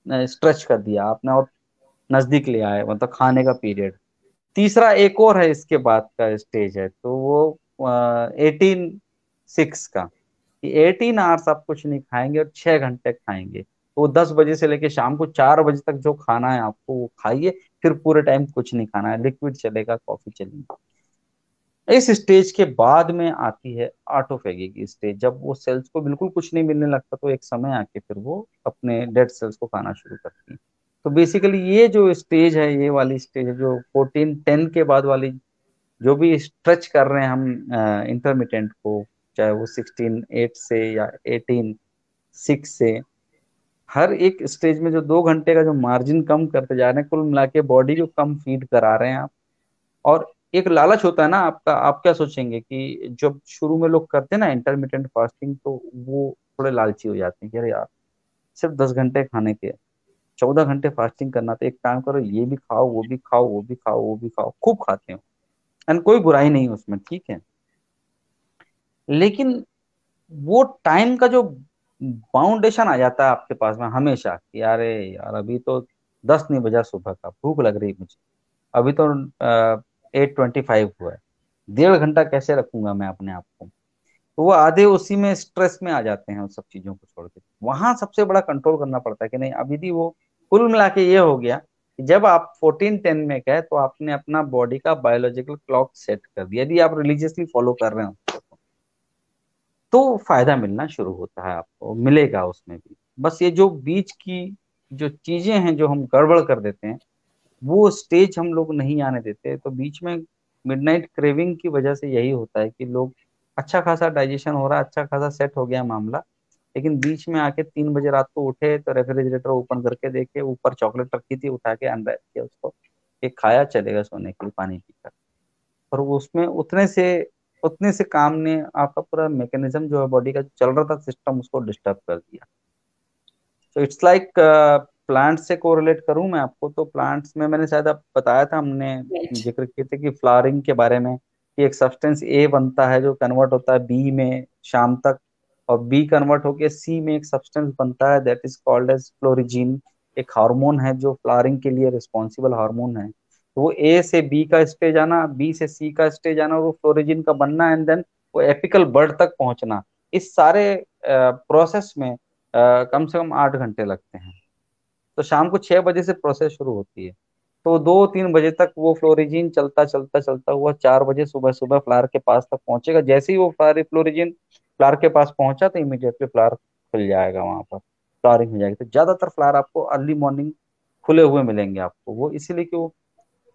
स्ट्रेच कर दिया आपने और नजदीक ले आए, मतलब खाने का पीरियड। तीसरा एक और है इसके बाद का स्टेज है, तो वो 18-6 का, कि 18 आवर्स आप कुछ नहीं खाएंगे और 6 घंटे खाएंगे। तो वो 10 बजे से लेके शाम को 4 बजे तक जो खाना है आपको वो खाइए, फिर पूरे टाइम कुछ नहीं खाना है, लिक्विड चलेगा, कॉफी चलेगी। इस स्टेज के बाद में आती है ऑटोफेगी की स्टेज, जब वो सेल्स को बिल्कुल कुछ नहीं मिलने लगता, तो एक समय आके फिर वो अपने डेड सेल्स को खाना शुरू करती है। तो बेसिकली ये जो स्टेज है, ये वाली स्टेज है जो 14-10 के बाद वाली, जो भी स्ट्रेच कर रहे हैं हम इंटरमिटेंट को, चाहे वो 16-8 से या 18-6 से, हर एक स्टेज में जो 2 घंटे का जो मार्जिन कम करते जा रहे हैं, कुल मिला के बॉडी को कम फीड करा रहे हैं आप। और एक लालच होता है ना आपका, आप क्या सोचेंगे कि जब शुरू में लोग करते हैं ना इंटरमीडिएट फास्टिंग, तो वो थोड़े लालची हो जाते हैं कि अरे यार सिर्फ 10 घंटे खाने के, 14 घंटे फास्टिंग करना, तो एक काम करो ये भी खाओ वो भी खाओ वो भी खाओ वो भी खाओ, खूब खाते हो, एंड कोई बुराई नहीं है उसमें, ठीक है। लेकिन वो टाइम का जो बाउंडेशन आ जाता है आपके पास में हमेशा कि अरे यार अभी तो 10 नहीं बजा सुबह का, भूख लग रही मुझे, अभी तो 8:25 हुआ है, 1.5 घंटा कैसे रखूंगा मैं अपने आप को। तो वो आधे उसी में स्ट्रेस में आ जाते हैं उन सब चीजों को छोड़ के। वहां सबसे बड़ा कंट्रोल करना पड़ता है कि नहीं, अभी भी वो कुल मिला के ये हो गया कि जब आप 14-10 में गए तो आपने अपना बॉडी का बायोलॉजिकल क्लॉक सेट कर दिया, यदि आप रिलीजियसली फॉलो कर रहे हो तो फायदा मिलना शुरू होता है, आपको मिलेगा उसमें भी। बस ये जो बीच की जो चीजें हैं जो हम गड़बड़ कर देते हैं, वो स्टेज हम लोग नहीं आने देते, तो बीच में मिडनाइट क्रेविंग की वजह से यही होता है कि लोग, अच्छा खासा डाइजेशन हो रहा है, अच्छा खासा सेट हो गया मामला, लेकिन बीच में आके 3 बजे रात को उठे तो रेफ्रिजरेटर ओपन करके देखे, ऊपर चॉकलेट रखी थी, उठा के अंदर किया उसको, एक खाया, चलेगा सोने के लिए पानी पीकर। और वो उसमें उतने से काम ने आपका पूरा मैकेनिज्म जो है बॉडी का चल रहा था सिस्टम, उसको डिस्टर्ब कर दिया। तो इट्स लाइक प्लांट से कोरिलेट करूं मैं आपको, तो प्लांट्स में मैंने शायद आप बताया था, हमने राइट। जिक्र किए थे कि फ्लावरिंग के बारे में, कि एक सब्सटेंस ए बनता है जो कन्वर्ट होता है बी में शाम तक, और बी कन्वर्ट होके सी में एक सब्सटेंस बनता है दैट इज कॉल्ड एज फ्लोरिजीन। एक हार्मोन है जो फ्लावरिंग के लिए रिस्पॉन्सिबल हार्मोन है। तो वो ए से बी का स्टेज आना, बी से सी का स्टेज आना, और वो फ्लोरिजीन का बनना, एंड देन वो एपिकल बड तक पहुंचना, इस सारे प्रोसेस में कम से कम 8 घंटे लगते हैं। तो शाम को 6 बजे से प्रोसेस शुरू होती है। तो 2-3 बजे तक वो फ्लोरिजीन चलता चलता चलता हुआ 4 बजे सुबह सुबह फ्लावर के पास तक पहुंचेगा। जैसे ही वो फ्लोरिजीन फ्लावर के पास पहुंचा तो इमीडिएटली फ्लावर खुल जाएगा, वहां पर फ्लावरिंग हो जाएगी। तो ज्यादातर फ्लावर आपको अर्ली मॉर्निंग खुले हुए मिलेंगे आपको, वो इसीलिए कि वो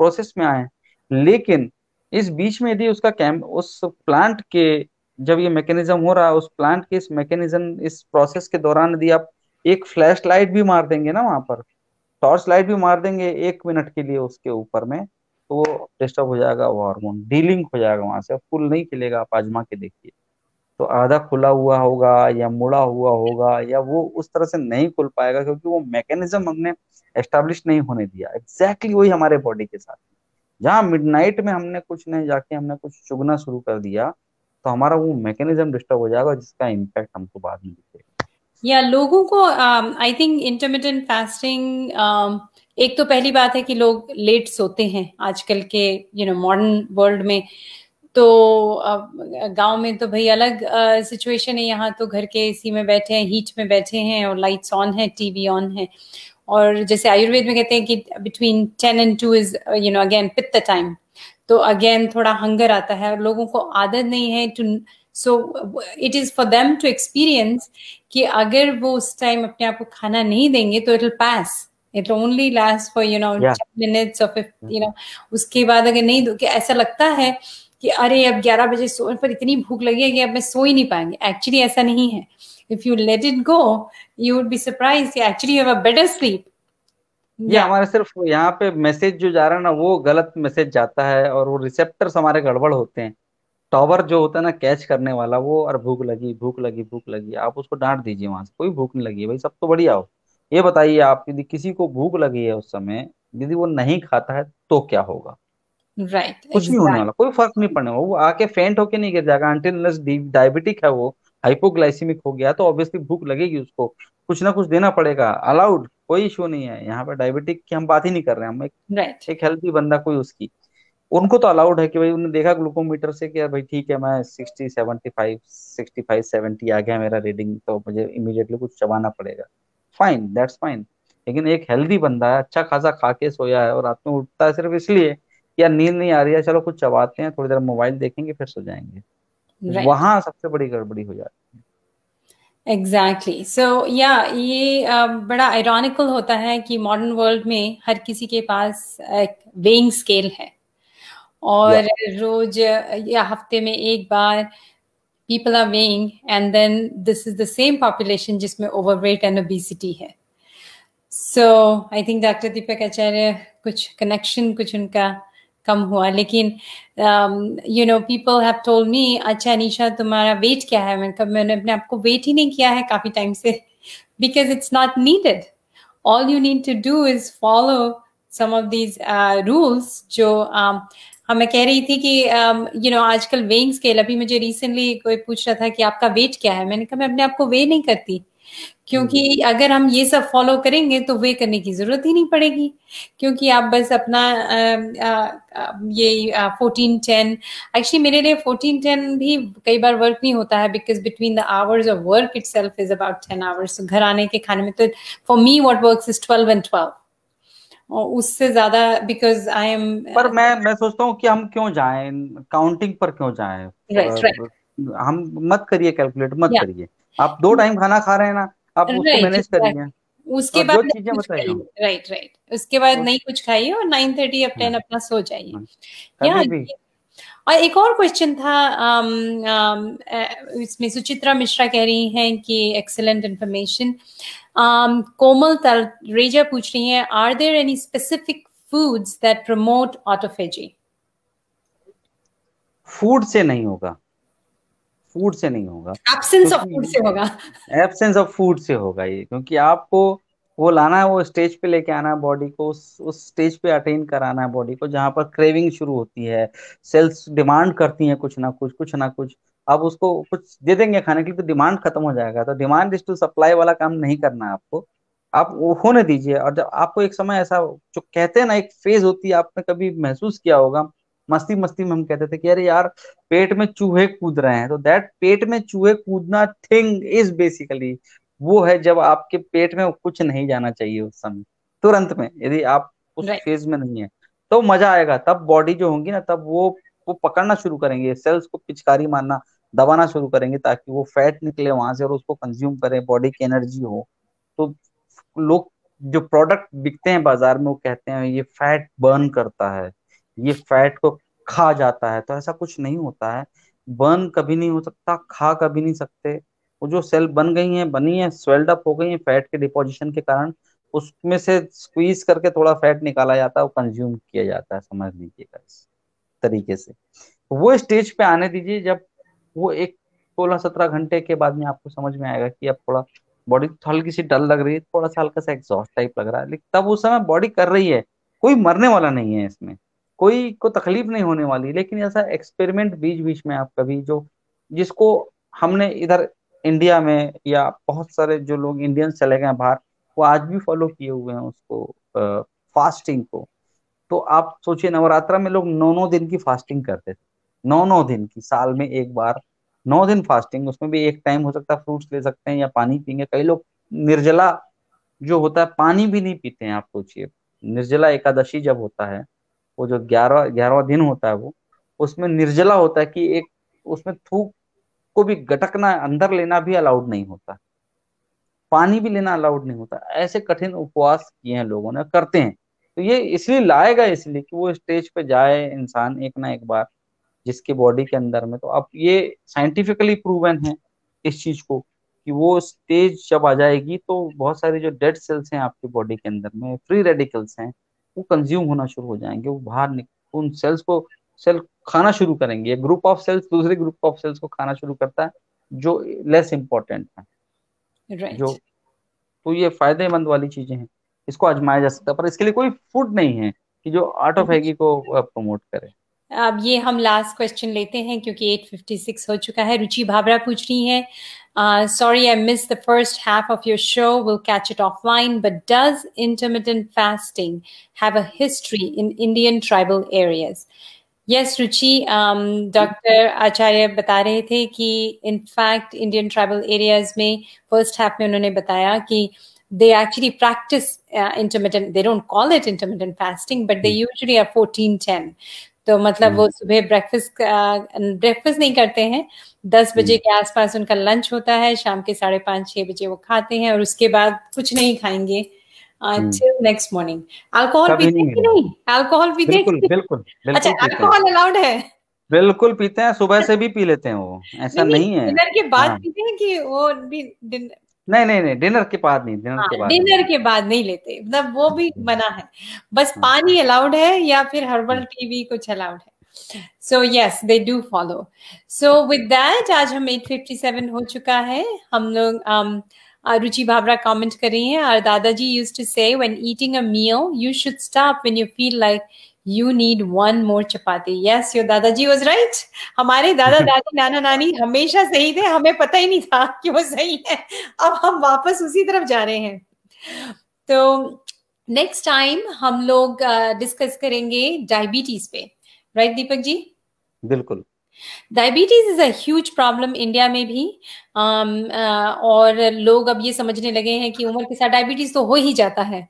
प्रोसेस में आए हैं। लेकिन इस बीच में यदि उसका कैम उस प्लांट के, जब ये मैकेनिज्म हो रहा है, उस प्लांट के इस मैकेनिज्म इस प्रोसेस के दौरान यदि आप एक फ्लैश लाइट भी मार देंगे ना, वहां पर टॉर्च लाइट भी मार देंगे 1 मिनट के लिए उसके ऊपर में, तो वो डिस्टर्ब हो जाएगा, वो हार्मोन डीलिंक हो जाएगा, वहां से फुल नहीं खिलेगा। आप आजमा के देखिए, तो आधा खुला हुआ होगा या मुड़ा हुआ होगा, या वो उस तरह से नहीं खुल पाएगा, क्योंकि वो मैकेनिज्म हमने एस्टेब्लिश नहीं होने दिया। एग्जैक्टली वही हमारे बॉडी के साथ, जहाँ मिडनाइट में हमने कुछ नहीं जाके हमने कुछ चुगना शुरू कर दिया, तो हमारा वो मैकेनिज्म डिस्टर्ब हो जाएगा, जिसका इम्पैक्ट हमको बाद में दिखेगा। या लोगों को आई थिंक इंटरमिटेंट फास्टिंग, एक तो पहली बात है कि लोग लेट सोते हैं आजकल के मॉडर्न वर्ल्ड में। तो गांव में तो भाई अलग सिचुएशन है, यहाँ तो घर के एसी में बैठे हैं, हीट में बैठे हैं, और लाइट्स ऑन है, टीवी ऑन है। और जैसे आयुर्वेद में कहते हैं कि between 10 and 2 is again pitta time, तो अगेन थोड़ा हंगर आता है, और लोगों को आदत नहीं है to, so it is for them to experience कि अगर वो उस टाइम अपने आप को खाना नहीं देंगे तो it will pass, it only last for 10 minutes और उसके बाद अगर नहीं दो, कि ऐसा लगता है कि अरे अब 11 बजे सोने पर इतनी भूख लगी है कि अब मैं सो ही नहीं पाएंगे। एक्चुअली ऐसा नहीं है। If you let it go you would be surprised, actually you have a better sleep. ये हमारे सिर्फ यहाँ पे मैसेज जो जा रहा है ना, वो गलत मैसेज जाता है, और वो रिसेप्टर्स हमारे गड़बड़ होते हैं। टॉवर जो होता है ना कैच करने वाला, वो और भूख लगी भूख लगी भूख लगी, आप उसको डांट दीजिए वहां से, कोई भूख नहीं लगी है भाई, सब तो बढ़िया हो। ये बताइए, आप यदि किसी को भूख लगी है उस समय, यदि वो नहीं खाता है तो क्या होगा? राइट, कुछ नहीं होने वाला, कोई फर्क नहीं पड़ने वाला, वो आके फेंट होके नहीं गिर जाएगा। अनटिल डायबिटिक है वो, हाइपोग्लाइसीमिक हो गया, तो ऑब्वियसली भूख लगेगी उसको, कुछ ना कुछ देना पड़ेगा, अलाउड, कोई इशू नहीं है। यहाँ पे डायबिटिक की हम बात ही नहीं कर रहे हैं, हम राइट। एक हेल्थी बंदा कोई उसकी, उनको तो अलाउड है कि भाई उन्होंने देखा ग्लूकोमीटर से कि यार भाई ठीक है, मैं 65 70 आ गया मेरा रीडिंग, तो मुझे इमीडिएटली कुछ चबाना पड़ेगा। Fine, that's fine. लेकिन एक हेल्दी बंदा है, अच्छा खासा खा के सोया है, और रात में उठता है सिर्फ इसलिए कि यार नींद नहीं आ रही है, चलो कुछ चबाते हैं, थोड़ी देर मोबाइल देखेंगे फिर सो जाएंगे, राइट, वहां सबसे बड़ी गड़बड़ी हो जाती एग्जैक्टली। सो या ये बड़ा आयरॉनिकल होता है कि मॉडर्न वर्ल्ड में हर किसी के पास एक वेइंग स्केल है, है। और रोज या हफ्ते में एक बार people are weighing, and then this is the same population जिसमें ओवरवेट एंड ओबेसिटी है। सो आई थिंक डॉक्टर दीपक आचार्य कुछ कनेक्शन कुछ उनका कम हुआ, लेकिन पीपल हैव टोल्ड मी, अच्छा अनीशा तुम्हारा वेट क्या है? मैंने अपने आप को वेट ही नहीं किया है काफी टाइम से, because it's not needed. All you need to do is follow some of these rules जो मैं कह रही थी कि आजकल वेइंग स्केल, अभी मुझे रिसेंटली कोई पूछ रहा था कि आपका वेट क्या है, मैंने कहा मैं अपने आप को वे नहीं करती, क्योंकि अगर हम ये सब फॉलो करेंगे तो वे करने की जरूरत ही नहीं पड़ेगी, क्योंकि आप बस अपना ये 14-10, एक्चुअली मेरे लिए 14-10 भी कई बार वर्क नहीं होता है, because between the hours of work itself is about 10 hours, घर आने के खाने में, तो for me what works is 12 and 12, और उससे ज्यादा बिकॉज आई एम। पर मैं सोचता हूँ कि हम क्यों जाएं काउंटिंग पर, क्यों जाएं? राइट, राइट, हम मत करिए, कैलकुलेट मत या करिए। आप 2 टाइम खाना खा रहे हैं ना, आप उसको राइट, मैनेज करिए, उसके और बाद जो नहीं चीजें कुछ बताइए खाइए। राइट, राइट, उसके बाद उस नहीं कुछ खाइए, और 9:30 अब हाँ, 10 अपना सो जाइए। हाँ, या कभी भी। और एक और क्वेश्चन था, इसमें सुचित्रा मिश्रा कह रही हैं कि एक्सेलेंट इंफॉर्मेशन। कोमल तलरेजा पूछ रही हैं, are there any specific foods that promote autophagy? Food से नहीं होगा, फूड से नहीं होगा, एब्सेंस ऑफ फूड क्योंकि से होगा। एब्सेंस ऑफ फूड से होगा ये, क्योंकि आपको वो लाना है, वो स्टेज पे लेके आना है बॉडी को, उस स्टेज पे अटेन कराना है बॉडी को, जहां पर क्रेविंग शुरू होती है, सेल्स डिमांड करती हैं कुछ ना कुछ कुछ ना कुछ। आप उसको कुछ दे देंगे खाने के लिए तो डिमांड खत्म हो जाएगा, तो डिमांड इज टू सप्लाई वाला काम नहीं करना है आपको, आप वो होने दीजिए। और जब आपको एक समय ऐसा, जो कहते हैं ना एक फेज होती है, आपने कभी महसूस किया होगा, मस्ती मस्ती में हम कहते थे कि अरे यार पेट में चूहे कूद रहे हैं, तो दैट पेट में चूहे कूदना थिंग इज बेसिकली वो है जब आपके पेट में कुछ नहीं जाना चाहिए उस समय, तुरंत में। यदि आप उस राइट। फेज में नहीं है। तो मजा आएगा तब, बॉडी जो होंगी ना तब वो पकड़ना शुरू करेंगे, सेल्स को पिचकारी मारना, दबाना शुरू करेंगे ताकि वो फैट निकले वहां से और उसको कंज्यूम करें, बॉडी की एनर्जी हो। तो लोग जो प्रोडक्ट बिकते हैं बाजार में वो कहते हैं ये फैट बर्न करता है, ये फैट को खा जाता है। तो ऐसा कुछ नहीं होता है, बर्न कभी नहीं हो सकता, खा कभी नहीं सकते। वो जो सेल बन गई हैं, बनी है, स्वेल्ड अप हो गई है फैट के डिपोजिशन के कारण, उसमें से स्क्वीज करके थोड़ा फैट निकाला जाता है, वो कंज्यूम किया जाता है, समझ लीजिएगा इस तरीके से। वो स्टेज पे आने दीजिए जब वो एक 16-17 घंटे के बाद में आपको समझ में आएगा कि अब थोड़ा बॉडी हल्की सी डल लग रही है, थोड़ा सा हल्का सा एग्जॉस्ट टाइप लग रहा है, लेकिन तब उस समय बॉडी कर रही है, कोई मरने वाला नहीं है इसमें, कोई को तकलीफ नहीं होने वाली। लेकिन ऐसा एक्सपेरिमेंट बीच बीच में आप कभी जो जिसको हमने इधर इंडिया में या बहुत सारे जो लोग इंडियंस चले गए हैं बाहर, वो आज भी फॉलो किए हुए हैं उसको, फास्टिंग को। तो आप सोचिए नवरात्रा में लोग 9-9 दिन की फास्टिंग करते थे, 9-9 दिन की, साल में एक बार 9 दिन फास्टिंग, उसमें भी एक टाइम हो सकता है फ्रूट्स ले सकते हैं या पानी पीएंगे। कई लोग निर्जला जो होता है पानी भी नहीं पीते हैं, आप सोचिए। निर्जला एकादशी जब होता है, वो जो 11वां दिन होता है, वो उसमें निर्जला होता है कि एक उसमें थूक को भी गटकना अंदर लेना भी अलाउड नहीं होता, पानी भी लेना अलाउड नहीं होता। ऐसे कठिन उपवास किए हैं लोगों ने, करते हैं। तो ये इसलिए लाएगा, इसलिए कि वो स्टेज पे जाए इंसान एक ना एक बार, जिसके बॉडी के अंदर में। तो अब ये साइंटिफिकली प्रूवन है इस चीज को, कि वो स्टेज जब आ जाएगी तो बहुत सारे जो डेड सेल्स हैं आपकी बॉडी के अंदर में, फ्री रेडिकल्स हैं, वो कंज्यूम होना शुरू हो जाएंगे, वो उन सेल्स को सेल खाना शुरू करेंगे। एक ग्रुप ऑफ सेल्स दूसरे ग्रुप ऑफ सेल्स को खाना शुरू करता है जो लेस इंपॉर्टेंट है। राइट। जो तो ये फायदेमंद वाली चीजें हैं, इसको आजमाया जा सकता है, पर इसके लिए कोई फूड नहीं है कि जो ऑटोफैगी को प्रमोट करे। अब ये हम लास्ट क्वेश्चन लेते हैं क्योंकि 8:56 हो चुका है। रुचि भाबरा पूछ रही है, sorry I miss the first half of your show, will catch it offline, but does intermittent fasting have a history in Indian tribal areas? Yes Ruchi, doctor Acharya बता रहे थे कि इनफैक्ट इंडियन ट्राइबल एरियाज में फर्स्ट हाफ में उन्होंने बताया कि they actually practice intermittent, they don't call it intermittent fasting, but they usually are 14-10. तो मतलब वो सुबह ब्रेकफास्ट नहीं करते हैं, 10 बजे के आसपास उनका लंच होता है, शाम के 5:30-6 बजे वो खाते हैं और उसके बाद कुछ नहीं खाएंगे till next morning. अल्कोहल पीते हैं कि नहीं? अल्कोहल पीते हैं? बिल्कुल बिल्कुल अच्छा, बिल्कुल पीते हैं, अल्कोहल अलाउड है? बिल्कुल पीते हैं, सुबह से भी पी लेते हैं, वो ऐसा नहीं है। डिनर के बाद हाँ, पीते हैं कि वो नहीं नहीं नहीं, डिनर के बाद नहीं, डिनर हाँ, के बाद डिनर नहीं। के बाद नहीं लेते, मतलब वो भी मना है, बस हाँ, पानी अलाउड है या फिर हर्बल टी भी कुछ अलाउड है। So yes they do follow. So with that आज हम 8:57 हो चुका है। हम लोग रुचि भावरा कमेंट कर रही हैं, our दादाजी used to say when eating a meal you should stop when you feel like you need one more chapati. Yes, your दादाजी was right. हमारे दादा दादी नाना नानी हमेशा सही थे, हमें पता ही नहीं था कि वो सही है, अब हम वापस उसी तरफ जा रहे हैं। तो नेक्स्ट टाइम हम लोग डिस्कस करेंगे डायबिटीज पे, राइट दीपक जी? बिल्कुल। Diabetes is a huge problem India में भी, और लोग अब ये समझने लगे हैं कि उम्र के साथ डायबिटीज तो हो ही जाता है।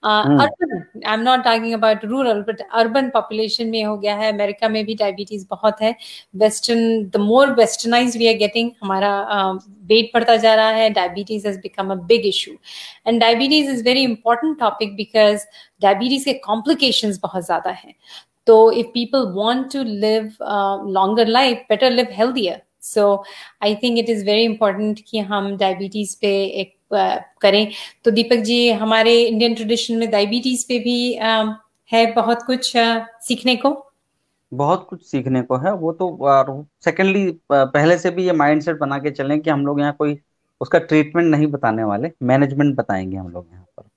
Urban, I am not talking about rural, but urban population में हो गया है। अमेरिका में भी डायबिटीज बहुत है। Western, the more westernised we are getting, हमारा वेट बढ़ता जा रहा है, diabetes has become a big issue. And diabetes is very important topic because diabetes के कॉम्प्लिकेशंस बहुत ज्यादा हैं। So if people want to live longer life, better live healthier. So I think it is very important कि हम diabetes पे एक करें। तो दीपक जी, हमारे इंडियन ट्रेडिशन में डायबिटीज पे भी है बहुत कुछ सीखने को। बहुत कुछ सीखने को है, वो तो सेकेंडली पहले से भी ये माइंडसेट बना के चलें कि हम लोग यहाँ कोई उसका ट्रीटमेंट नहीं बताने वाले, मैनेजमेंट बताएंगे हम लोग यहाँ पर।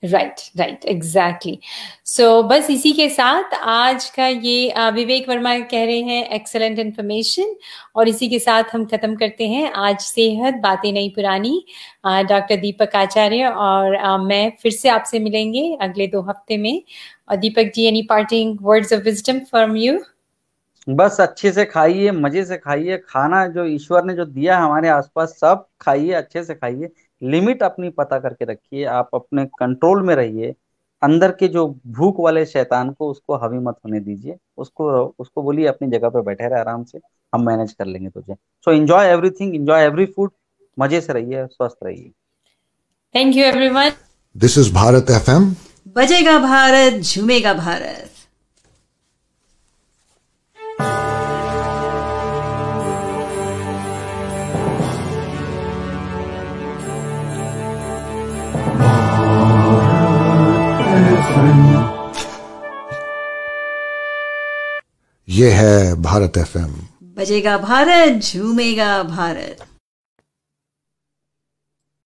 Right right, exactly. सो बस इसी के साथ आज का ये विवेक वर्मा कह रहे हैं एक्सेलेंट इन्फॉर्मेशन, और इसी के साथ हम खत्म करते हैं आज सेहत बातें नई पुरानी। डॉक्टर दीपक आचार्य और मैं फिर से आपसे मिलेंगे अगले 2 हफ्ते में। और Deepak ji, any parting words of wisdom from you? बस अच्छे से खाइए, मजे से खाइए, खाना जो ईश्वर ने जो दिया हमारे आसपास सब खाइए, अच्छे से खाइए, लिमिट अपनी पता करके रखिए, आप अपने कंट्रोल में रहिए। अंदर के जो भूख वाले शैतान को उसको हावी मत होने दीजिए, उसको बोलिए अपनी जगह पे बैठे रहे आराम से, हम मैनेज कर लेंगे तुझे। So enjoy everything, enjoy every food, मजे से रहिए, स्वस्थ रहिए। Thank you everyone. This is Bharat FM. बजेगा भारत, झूमेगा भारत। ये है भारत FM. बजेगा भारत, झूमेगा भारत।